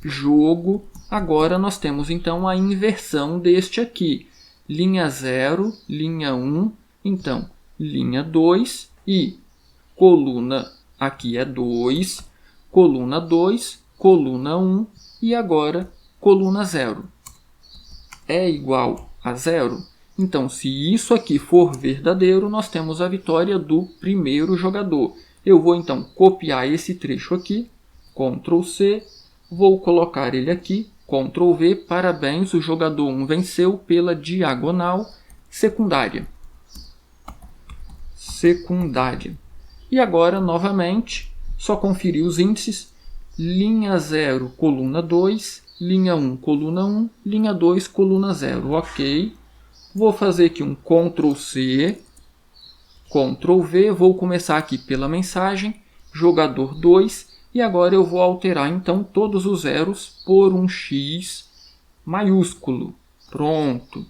jogo. Agora nós temos então a inversão deste aqui. Linha 0, linha 1, então linha 2 e coluna aqui é 2, coluna 2, coluna 1 e agora coluna 0. É igual a 0? Então, se isso aqui for verdadeiro, nós temos a vitória do primeiro jogador. Eu vou então copiar esse trecho aqui, Ctrl C, vou colocar ele aqui, Ctrl V, parabéns, o jogador 1 venceu pela diagonal secundária. E agora, novamente, só conferir os índices. Linha 0, coluna 2, linha 1, coluna 1, linha 2, coluna 0. Ok. Vou fazer aqui um Ctrl C, Ctrl V, vou começar aqui pela mensagem, jogador 2, e agora eu vou alterar então todos os zeros por um X maiúsculo. Pronto.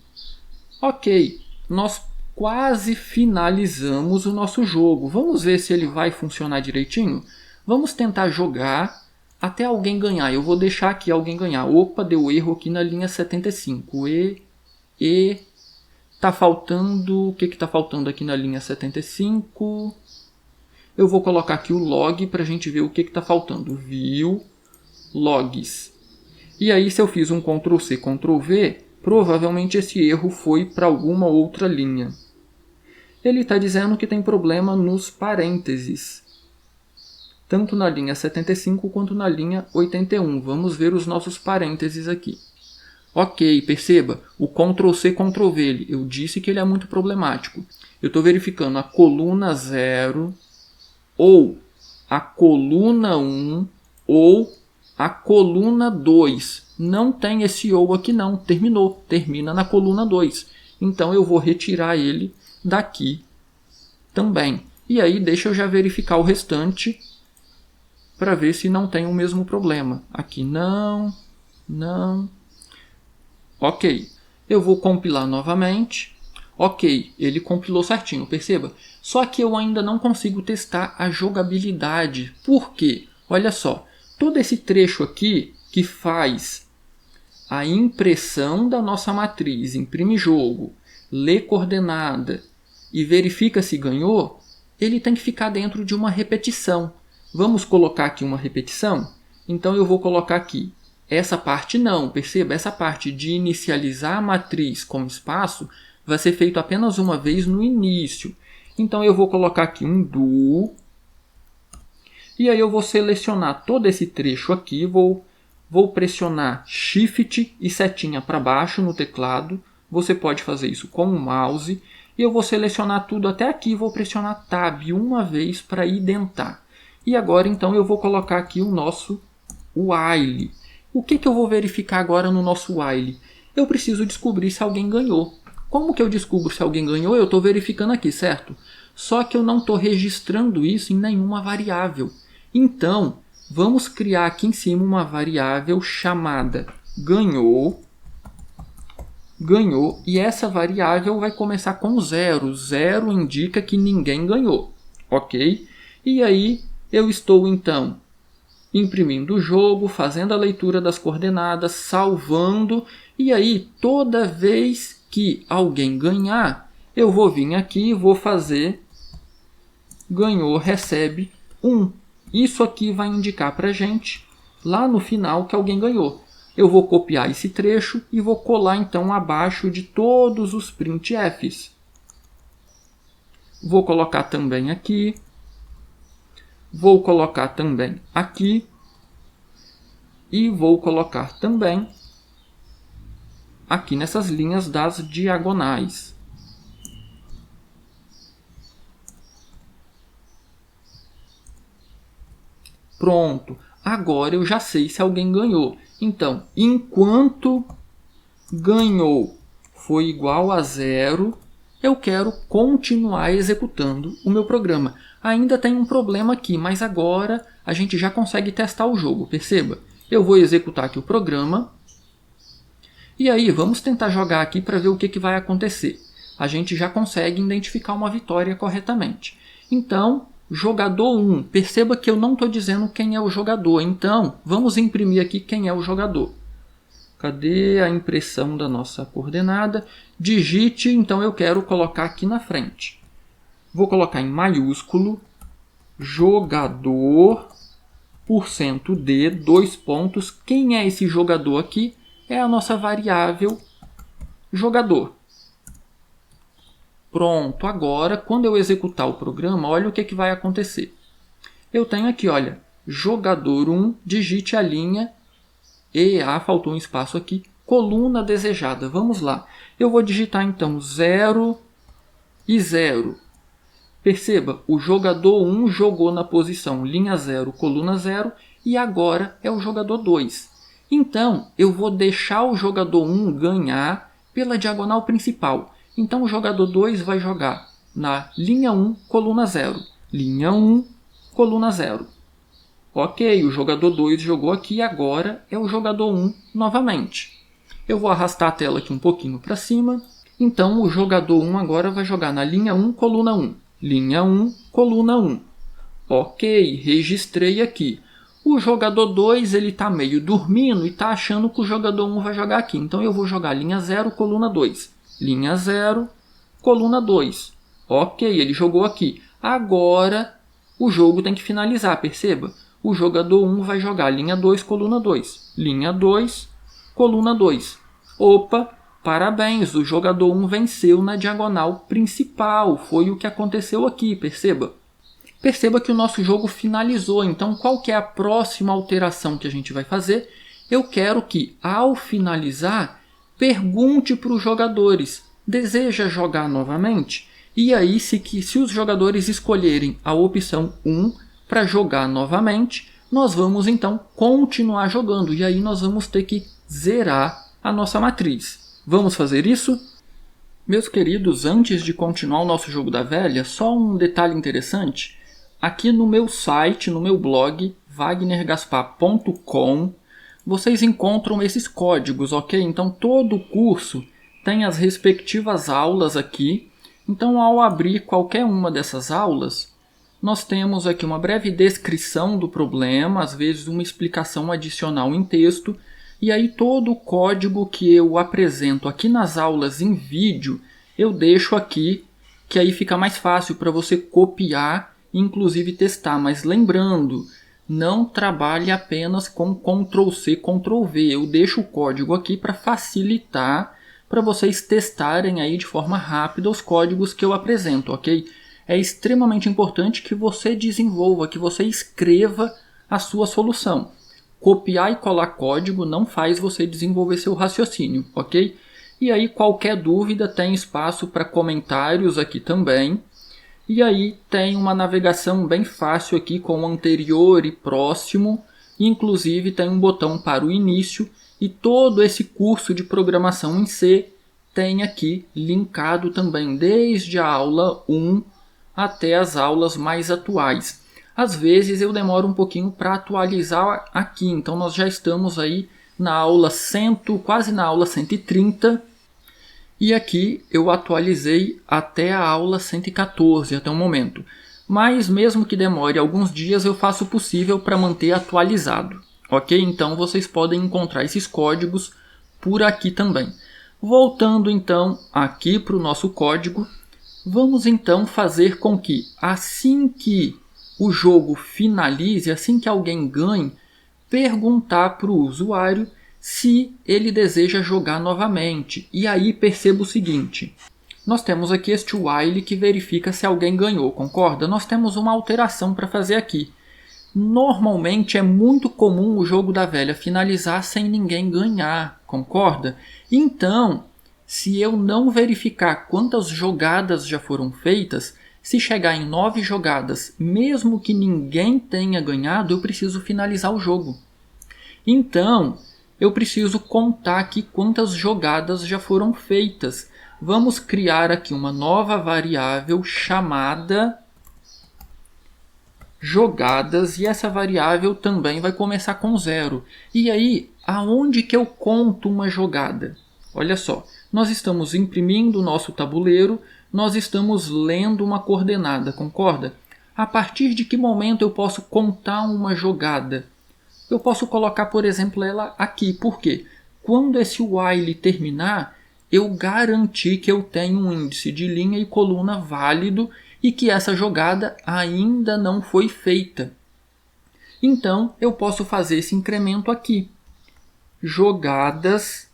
Ok, nós quase finalizamos o nosso jogo. Vamos ver se ele vai funcionar direitinho? Vamos tentar jogar até alguém ganhar. Eu vou deixar aqui alguém ganhar. Opa, deu erro aqui na linha 75. Tá faltando... O que está faltando aqui na linha 75? Eu vou colocar aqui o log para a gente ver o que está faltando. View, logs. E aí, se eu fiz um Ctrl C, Ctrl V, provavelmente esse erro foi para alguma outra linha. Ele está dizendo que tem problema nos parênteses, tanto na linha 75 quanto na linha 81. Vamos ver os nossos parênteses aqui. Ok, perceba, o Ctrl C, Ctrl V, eu disse que ele é muito problemático. Eu estou verificando a coluna 0, ou a coluna 1, ou a coluna 2. Não tem esse ou aqui não, terminou, termina na coluna 2. Então eu vou retirar ele daqui também. E aí deixa eu já verificar o restante para ver se não tem o mesmo problema. Aqui não. Ok, eu vou compilar novamente. Ok, ele compilou certinho, perceba. Só que eu ainda não consigo testar a jogabilidade. Por quê? Olha só, todo esse trecho aqui que faz a impressão da nossa matriz, imprime jogo, lê coordenada e verifica se ganhou, ele tem que ficar dentro de uma repetição. Vamos colocar aqui uma repetição? Então eu vou colocar aqui. Essa parte não, perceba, essa parte de inicializar a matriz com espaço vai ser feito apenas uma vez no início. Então eu vou colocar aqui um do, e aí eu vou selecionar todo esse trecho aqui, vou pressionar Shift e setinha para baixo no teclado. Você pode fazer isso com o mouse. E eu vou selecionar tudo até aqui, vou pressionar Tab uma vez para identar. E agora então eu vou colocar aqui o nosso while. O que eu vou verificar agora no nosso while? Eu preciso descobrir se alguém ganhou. Como que eu descubro se alguém ganhou? Eu estou verificando aqui, certo? Só que eu não estou registrando isso em nenhuma variável. Então, vamos criar aqui em cima uma variável chamada ganhou. E essa variável vai começar com 0. 0 indica que ninguém ganhou. Ok? E aí eu estou então imprimindo o jogo, fazendo a leitura das coordenadas, salvando. E aí toda vez que alguém ganhar, eu vou vir aqui e vou fazer ganhou, recebe 1. Isso aqui vai indicar para a gente lá no final que alguém ganhou. Eu vou copiar esse trecho e vou colar então abaixo de todos os printfs. Vou colocar também aqui. Vou colocar também aqui. E vou colocar também aqui nessas linhas das diagonais. Pronto, agora eu já sei se alguém ganhou. Então, enquanto ganhou foi igual a 0, eu quero continuar executando o meu programa. Ainda tem um problema aqui, mas agora a gente já consegue testar o jogo, perceba. Eu vou executar aqui o programa. E aí, vamos tentar jogar aqui para ver o que vai acontecer. A gente já consegue identificar uma vitória corretamente. Então, jogador 1. Perceba que eu não estou dizendo quem é o jogador. Então, vamos imprimir aqui quem é o jogador. Cadê a impressão da nossa coordenada? Digite, então eu quero colocar aqui na frente. Vou colocar em maiúsculo, jogador, %d, 2 pontos. Quem é esse jogador aqui? É a nossa variável jogador. Pronto, agora quando eu executar o programa, olha o que vai acontecer. Eu tenho aqui, olha, jogador 1, digite a linha EA, faltou um espaço aqui, coluna desejada. Vamos lá. Eu vou digitar então 0 e 0. Perceba, o jogador 1 jogou na posição linha 0, coluna 0 e agora é o jogador 2. Então, eu vou deixar o jogador 1 ganhar pela diagonal principal. Então, o jogador 2 vai jogar na linha 1, coluna 0. Linha 1, coluna 0. Ok, o jogador 2 jogou aqui e agora é o jogador 1 novamente. Eu vou arrastar a tela aqui um pouquinho para cima. Então, o jogador 1 agora vai jogar na linha 1, coluna 1. Linha 1, coluna 1. Ok, registrei aqui. O jogador 2 está meio dormindo e está achando que o jogador 1 vai jogar aqui. Então, eu vou jogar linha 0, coluna 2. Linha 0, coluna 2. Ok, ele jogou aqui. Agora, o jogo tem que finalizar, perceba. O jogador 1 vai jogar linha 2, coluna 2. Linha 2, coluna 2. Opa, parabéns, o jogador 1 venceu na diagonal principal. Foi o que aconteceu aqui, perceba. Perceba que o nosso jogo finalizou. Então, qual que é a próxima alteração que a gente vai fazer? Eu quero que, ao finalizar, pergunte para os jogadores, deseja jogar novamente? E aí, se os jogadores escolherem a opção 1, para jogar novamente, nós vamos então continuar jogando e aí nós vamos ter que zerar a nossa matriz. Vamos fazer isso? Meus queridos, antes de continuar o nosso jogo da velha, só um detalhe interessante. Aqui no meu site, no meu blog, wagnergaspar.com, vocês encontram esses códigos, ok? Então todo o curso tem as respectivas aulas aqui. Então ao abrir qualquer uma dessas aulas, nós temos aqui uma breve descrição do problema, às vezes uma explicação adicional em texto, e aí todo o código que eu apresento aqui nas aulas em vídeo, eu deixo aqui, que aí fica mais fácil para você copiar e inclusive testar. Mas lembrando, não trabalhe apenas com Ctrl+C, Ctrl+V. Eu deixo o código aqui para facilitar, para vocês testarem aí de forma rápida os códigos que eu apresento, ok? É extremamente importante que você desenvolva, que você escreva a sua solução. Copiar e colar código não faz você desenvolver seu raciocínio, ok? E aí qualquer dúvida tem espaço para comentários aqui também. E aí tem uma navegação bem fácil aqui com anterior e próximo. Inclusive tem um botão para o início. E todo esse curso de programação em C tem aqui linkado também desde a aula 1 até as aulas mais atuais. Às vezes eu demoro um pouquinho para atualizar aqui, então nós já estamos aí na aula 100, quase na aula 130, e aqui eu atualizei até a aula 114 até o momento. Mas mesmo que demore alguns dias, eu faço o possível para manter atualizado, ok? Então vocês podem encontrar esses códigos por aqui também. Voltando então aqui para o nosso código, vamos então fazer com que assim que o jogo finalize, assim que alguém ganhe, perguntar para o usuário se ele deseja jogar novamente. E aí perceba o seguinte, nós temos aqui este while que verifica se alguém ganhou, concorda? Nós temos uma alteração para fazer aqui. Normalmente é muito comum o jogo da velha finalizar sem ninguém ganhar, concorda? Então, se eu não verificar quantas jogadas já foram feitas, se chegar em 9 jogadas, mesmo que ninguém tenha ganhado, eu preciso finalizar o jogo. Então, eu preciso contar aqui quantas jogadas já foram feitas. Vamos criar aqui uma nova variável chamada jogadas, e essa variável também vai começar com 0. E aí, aonde que eu conto uma jogada? Olha só, nós estamos imprimindo o nosso tabuleiro, nós estamos lendo uma coordenada, concorda? A partir de que momento eu posso contar uma jogada? Eu posso colocar, por exemplo, ela aqui. Por quê? Quando esse while terminar, eu garanti que eu tenho um índice de linha e coluna válido e que essa jogada ainda não foi feita. Então, eu posso fazer esse incremento aqui. Jogadas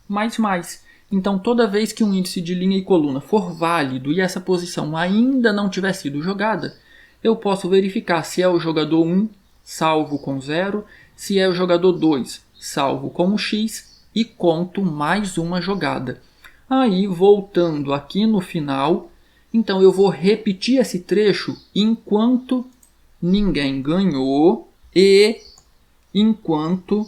mais. Então, toda vez que um índice de linha e coluna for válido e essa posição ainda não tiver sido jogada, eu posso verificar se é o jogador 1, salvo com 0, se é o jogador 2, salvo com um X e conto mais uma jogada. Aí, voltando aqui no final, então eu vou repetir esse trecho enquanto ninguém ganhou e enquanto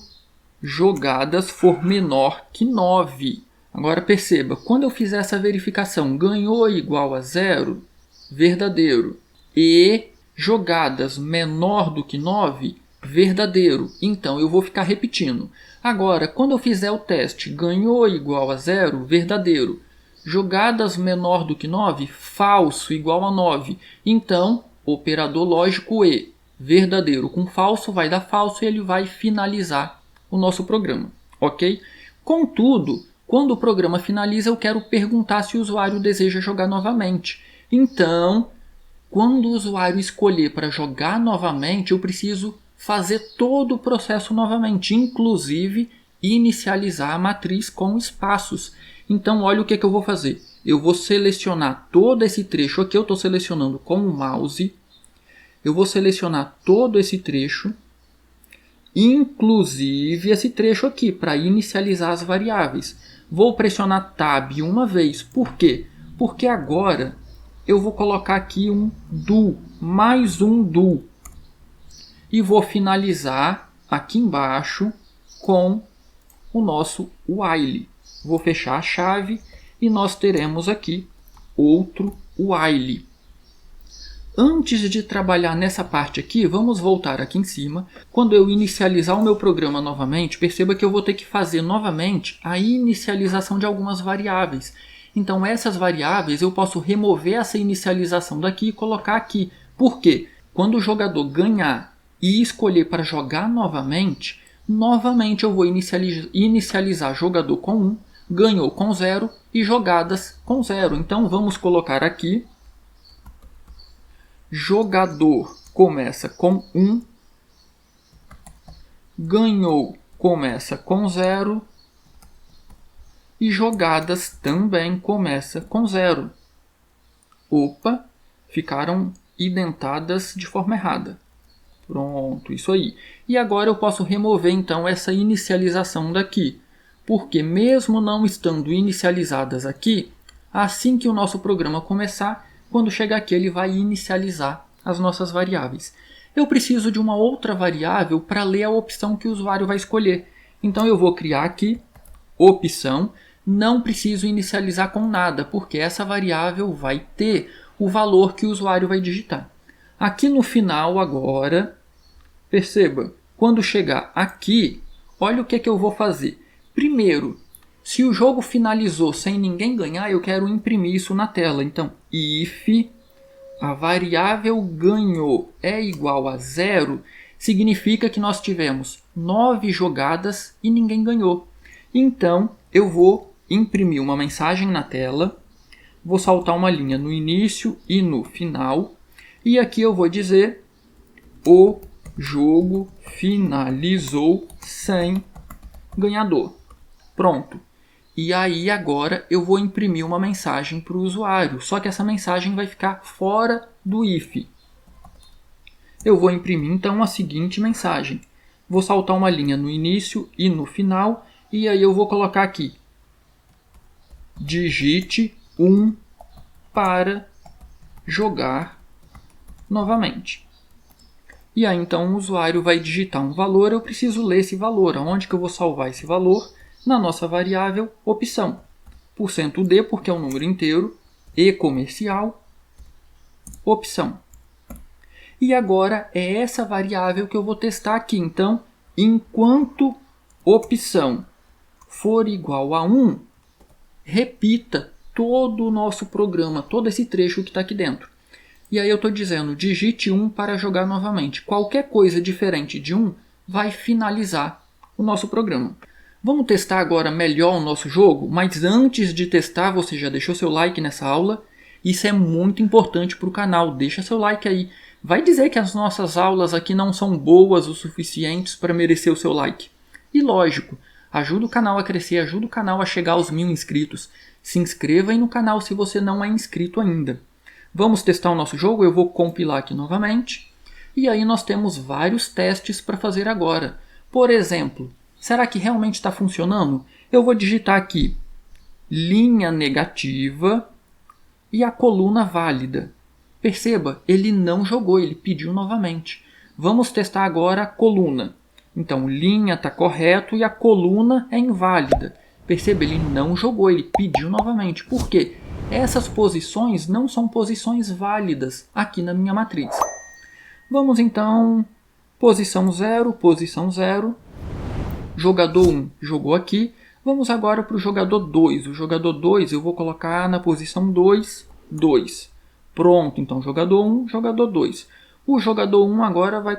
jogadas for menor que 9. Agora perceba, quando eu fizer essa verificação, ganhou igual a 0, verdadeiro, e jogadas menor do que 9, verdadeiro. Então eu vou ficar repetindo. Agora, quando eu fizer o teste, ganhou igual a 0, verdadeiro. Jogadas menor do que 9, falso, igual a 9. Então, operador lógico e verdadeiro com falso vai dar falso e ele vai finalizar o nosso programa, ok? Contudo, quando o programa finaliza, eu quero perguntar se o usuário deseja jogar novamente. Então, quando o usuário escolher para jogar novamente, eu preciso fazer todo o processo novamente, inclusive inicializar a matriz com espaços. Então, olha o que eu vou fazer. Eu vou selecionar todo esse trecho aqui, eu estou selecionando com o mouse. Eu vou selecionar todo esse trecho, inclusive esse trecho aqui, para inicializar as variáveis. Vou pressionar Tab uma vez. Por quê? Porque agora eu vou colocar aqui um do, mais um do. E vou finalizar aqui embaixo com o nosso while. Vou fechar a chave e nós teremos aqui outro while. Antes de trabalhar nessa parte aqui, vamos voltar aqui em cima. Quando eu inicializar o meu programa novamente, perceba que eu vou ter que fazer novamente a inicialização de algumas variáveis. Então essas variáveis eu posso remover essa inicialização daqui e colocar aqui. Por quê? Quando o jogador ganhar e escolher para jogar novamente eu vou inicializar jogador com 1, ganhou com 0 e jogadas com 0. Então vamos colocar aqui, jogador começa com 1, ganhou começa com 0 e jogadas também começa com 0. Opa, ficaram identadas de forma errada. Pronto, isso aí. E agora eu posso remover então essa inicialização daqui. Porque mesmo não estando inicializadas aqui, assim que o nosso programa começar, quando chegar aqui ele vai inicializar as nossas variáveis. Eu preciso de uma outra variável para ler a opção que o usuário vai escolher. Então eu vou criar aqui, opção, não preciso inicializar com nada, porque essa variável vai ter o valor que o usuário vai digitar. Aqui no final agora, perceba, quando chegar aqui, olha o que eu vou fazer. Primeiro, se o jogo finalizou sem ninguém ganhar, eu quero imprimir isso na tela. Então, if a variável ganhou é igual a 0, significa que nós tivemos 9 jogadas e ninguém ganhou. Então, eu vou imprimir uma mensagem na tela, vou saltar uma linha no início e no final, e aqui eu vou dizer o jogo finalizou sem ganhador. Pronto. E aí agora eu vou imprimir uma mensagem para o usuário, só que essa mensagem vai ficar fora do if. eu vou imprimir então a seguinte mensagem. Vou saltar uma linha no início e no final, e aí eu vou colocar aqui: digite 1 para jogar novamente. E aí então o usuário vai digitar um valor, eu preciso ler esse valor. Aonde que eu vou salvar esse valor? Na nossa variável opção. %d, porque é um número inteiro, e comercial, opção. E agora é essa variável que eu vou testar aqui. Então, enquanto opção for igual a 1, repita todo o nosso programa, todo esse trecho que está aqui dentro. E aí eu estou dizendo, digite 1 para jogar novamente. Qualquer coisa diferente de 1 vai finalizar o nosso programa. Vamos testar agora melhor o nosso jogo, mas antes de testar, você já deixou seu like nessa aula? Isso é muito importante para o canal, deixa seu like aí. Vai dizer que as nossas aulas aqui não são boas o suficientes para merecer o seu like. E lógico, ajuda o canal a crescer, ajuda o canal a chegar aos 1000 inscritos. Se inscreva aí no canal se você não é inscrito ainda. Vamos testar o nosso jogo, eu vou compilar aqui novamente. E aí nós temos vários testes para fazer agora. Por exemplo, será que realmente está funcionando? Eu vou digitar aqui linha negativa e a coluna válida. Perceba, ele não jogou, ele pediu novamente. Vamos testar agora a coluna. Então, linha está correto e a coluna é inválida. Perceba, ele não jogou, ele pediu novamente. Por quê? Essas posições não são posições válidas aqui na minha matriz. Vamos então, posição 0, jogador 1 jogou aqui. Vamos agora para o jogador 2. O jogador 2 eu vou colocar na posição 2, 2. Pronto, então jogador 1, jogador 2. O jogador 1 agora vai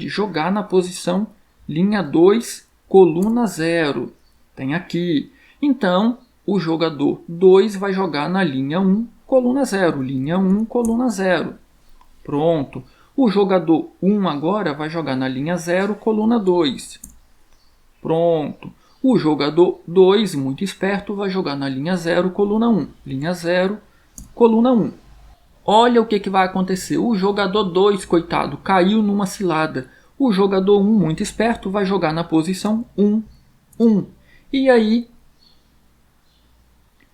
jogar na posição linha 2, coluna 0. Tem aqui. Então, o jogador 2 vai jogar na linha 1, coluna 0. Linha 1, coluna 0. Pronto. O jogador 1 agora vai jogar na linha 0, coluna 2. Pronto. O jogador 2, muito esperto, vai jogar na linha 0, coluna 1. Linha 0, coluna 1. Olha o que vai acontecer. O jogador 2, coitado, caiu numa cilada. O jogador 1, muito esperto, vai jogar na posição 1, 1. E aí,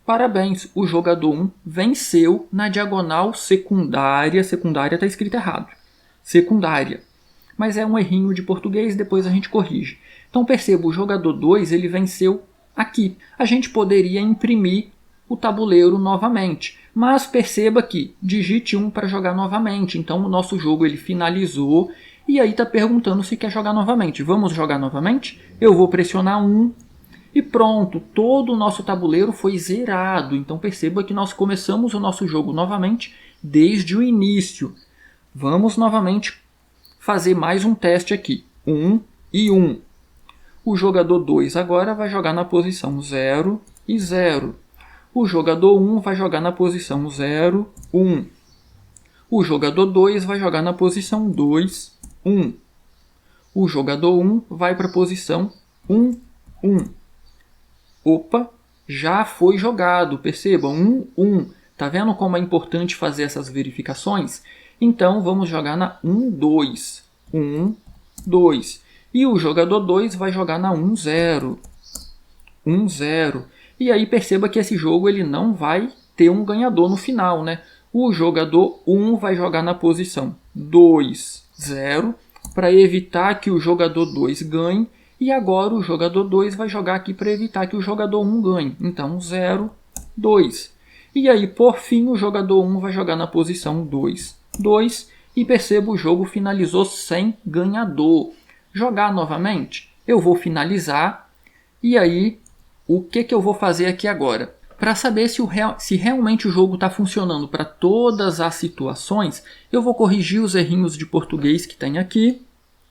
parabéns, o jogador 1 venceu na diagonal secundária. Secundária está escrito errado. Secundária. Mas é um errinho de português, depois a gente corrige. Então perceba, o jogador 2 ele venceu aqui. A gente poderia imprimir o tabuleiro novamente. Mas perceba que digite 1 para jogar novamente. Então o nosso jogo ele finalizou e aí está perguntando se quer jogar novamente. Vamos jogar novamente? Eu vou pressionar 1 e pronto. Todo o nosso tabuleiro foi zerado. Então perceba que nós começamos o nosso jogo novamente desde o início. Vamos novamente fazer mais um teste aqui. 1 e 1. O jogador 2 agora vai jogar na posição 0 e 0. O jogador 1 vai jogar na posição 0, 1. O jogador 2 vai jogar na posição 2, 1. O jogador 1 vai para a posição 1, 1. Opa, já foi jogado. Perceba, 1, 1. Tá vendo como é importante fazer essas verificações? Então, vamos jogar na 1, 2. 1, 2. E o jogador 2 vai jogar na 1, 0. 1, 0. E aí perceba que esse jogo ele não vai ter um ganhador no final, né? O jogador 1 vai jogar na posição 2, 0, para evitar que o jogador 2 ganhe. E agora o jogador 2 vai jogar aqui para evitar que o jogador 1 ganhe. Então 0, 2. E aí por fim o jogador 1 vai jogar na posição 2, 2. E perceba, o jogo finalizou sem ganhador. Jogar novamente, eu vou finalizar. E aí, o que eu vou fazer aqui agora? Para saber se realmente o jogo está funcionando para todas as situações, eu vou corrigir os errinhos de português que tem aqui,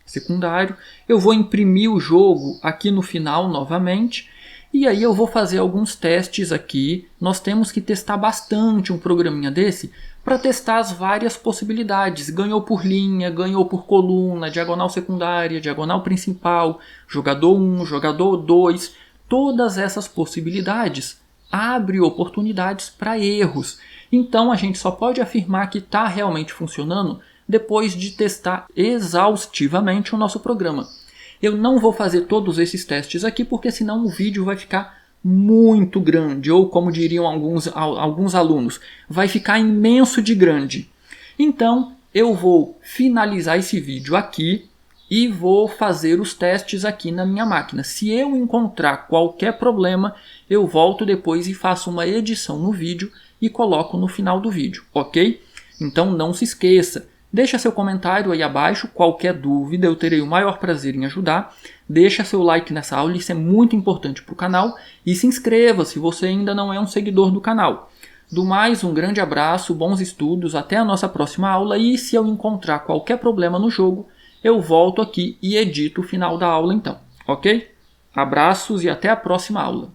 secundário. Eu vou imprimir o jogo aqui no final novamente. E aí eu vou fazer alguns testes aqui. Nós temos que testar bastante um programinha desse para testar as várias possibilidades. Ganhou por linha, ganhou por coluna, diagonal secundária, diagonal principal, jogador 1, jogador 2. Todas essas possibilidades abrem oportunidades para erros. Então a gente só pode afirmar que está realmente funcionando depois de testar exaustivamente o nosso programa. Eu não vou fazer todos esses testes aqui porque senão o vídeo vai ficar muito grande, ou como diriam alguns alunos, vai ficar imenso de grande. Então eu vou finalizar esse vídeo aqui e vou fazer os testes aqui na minha máquina. Se eu encontrar qualquer problema, eu volto depois e faço uma edição no vídeo e coloco no final do vídeo, ok? Então não se esqueça, deixa seu comentário aí abaixo, qualquer dúvida eu terei o maior prazer em ajudar. Deixa seu like nessa aula, isso é muito importante para o canal. E se inscreva se você ainda não é um seguidor do canal. Do mais, um grande abraço, bons estudos, até a nossa próxima aula. E se eu encontrar qualquer problema no jogo, eu volto aqui e edito o final da aula então, ok? Abraços e até a próxima aula.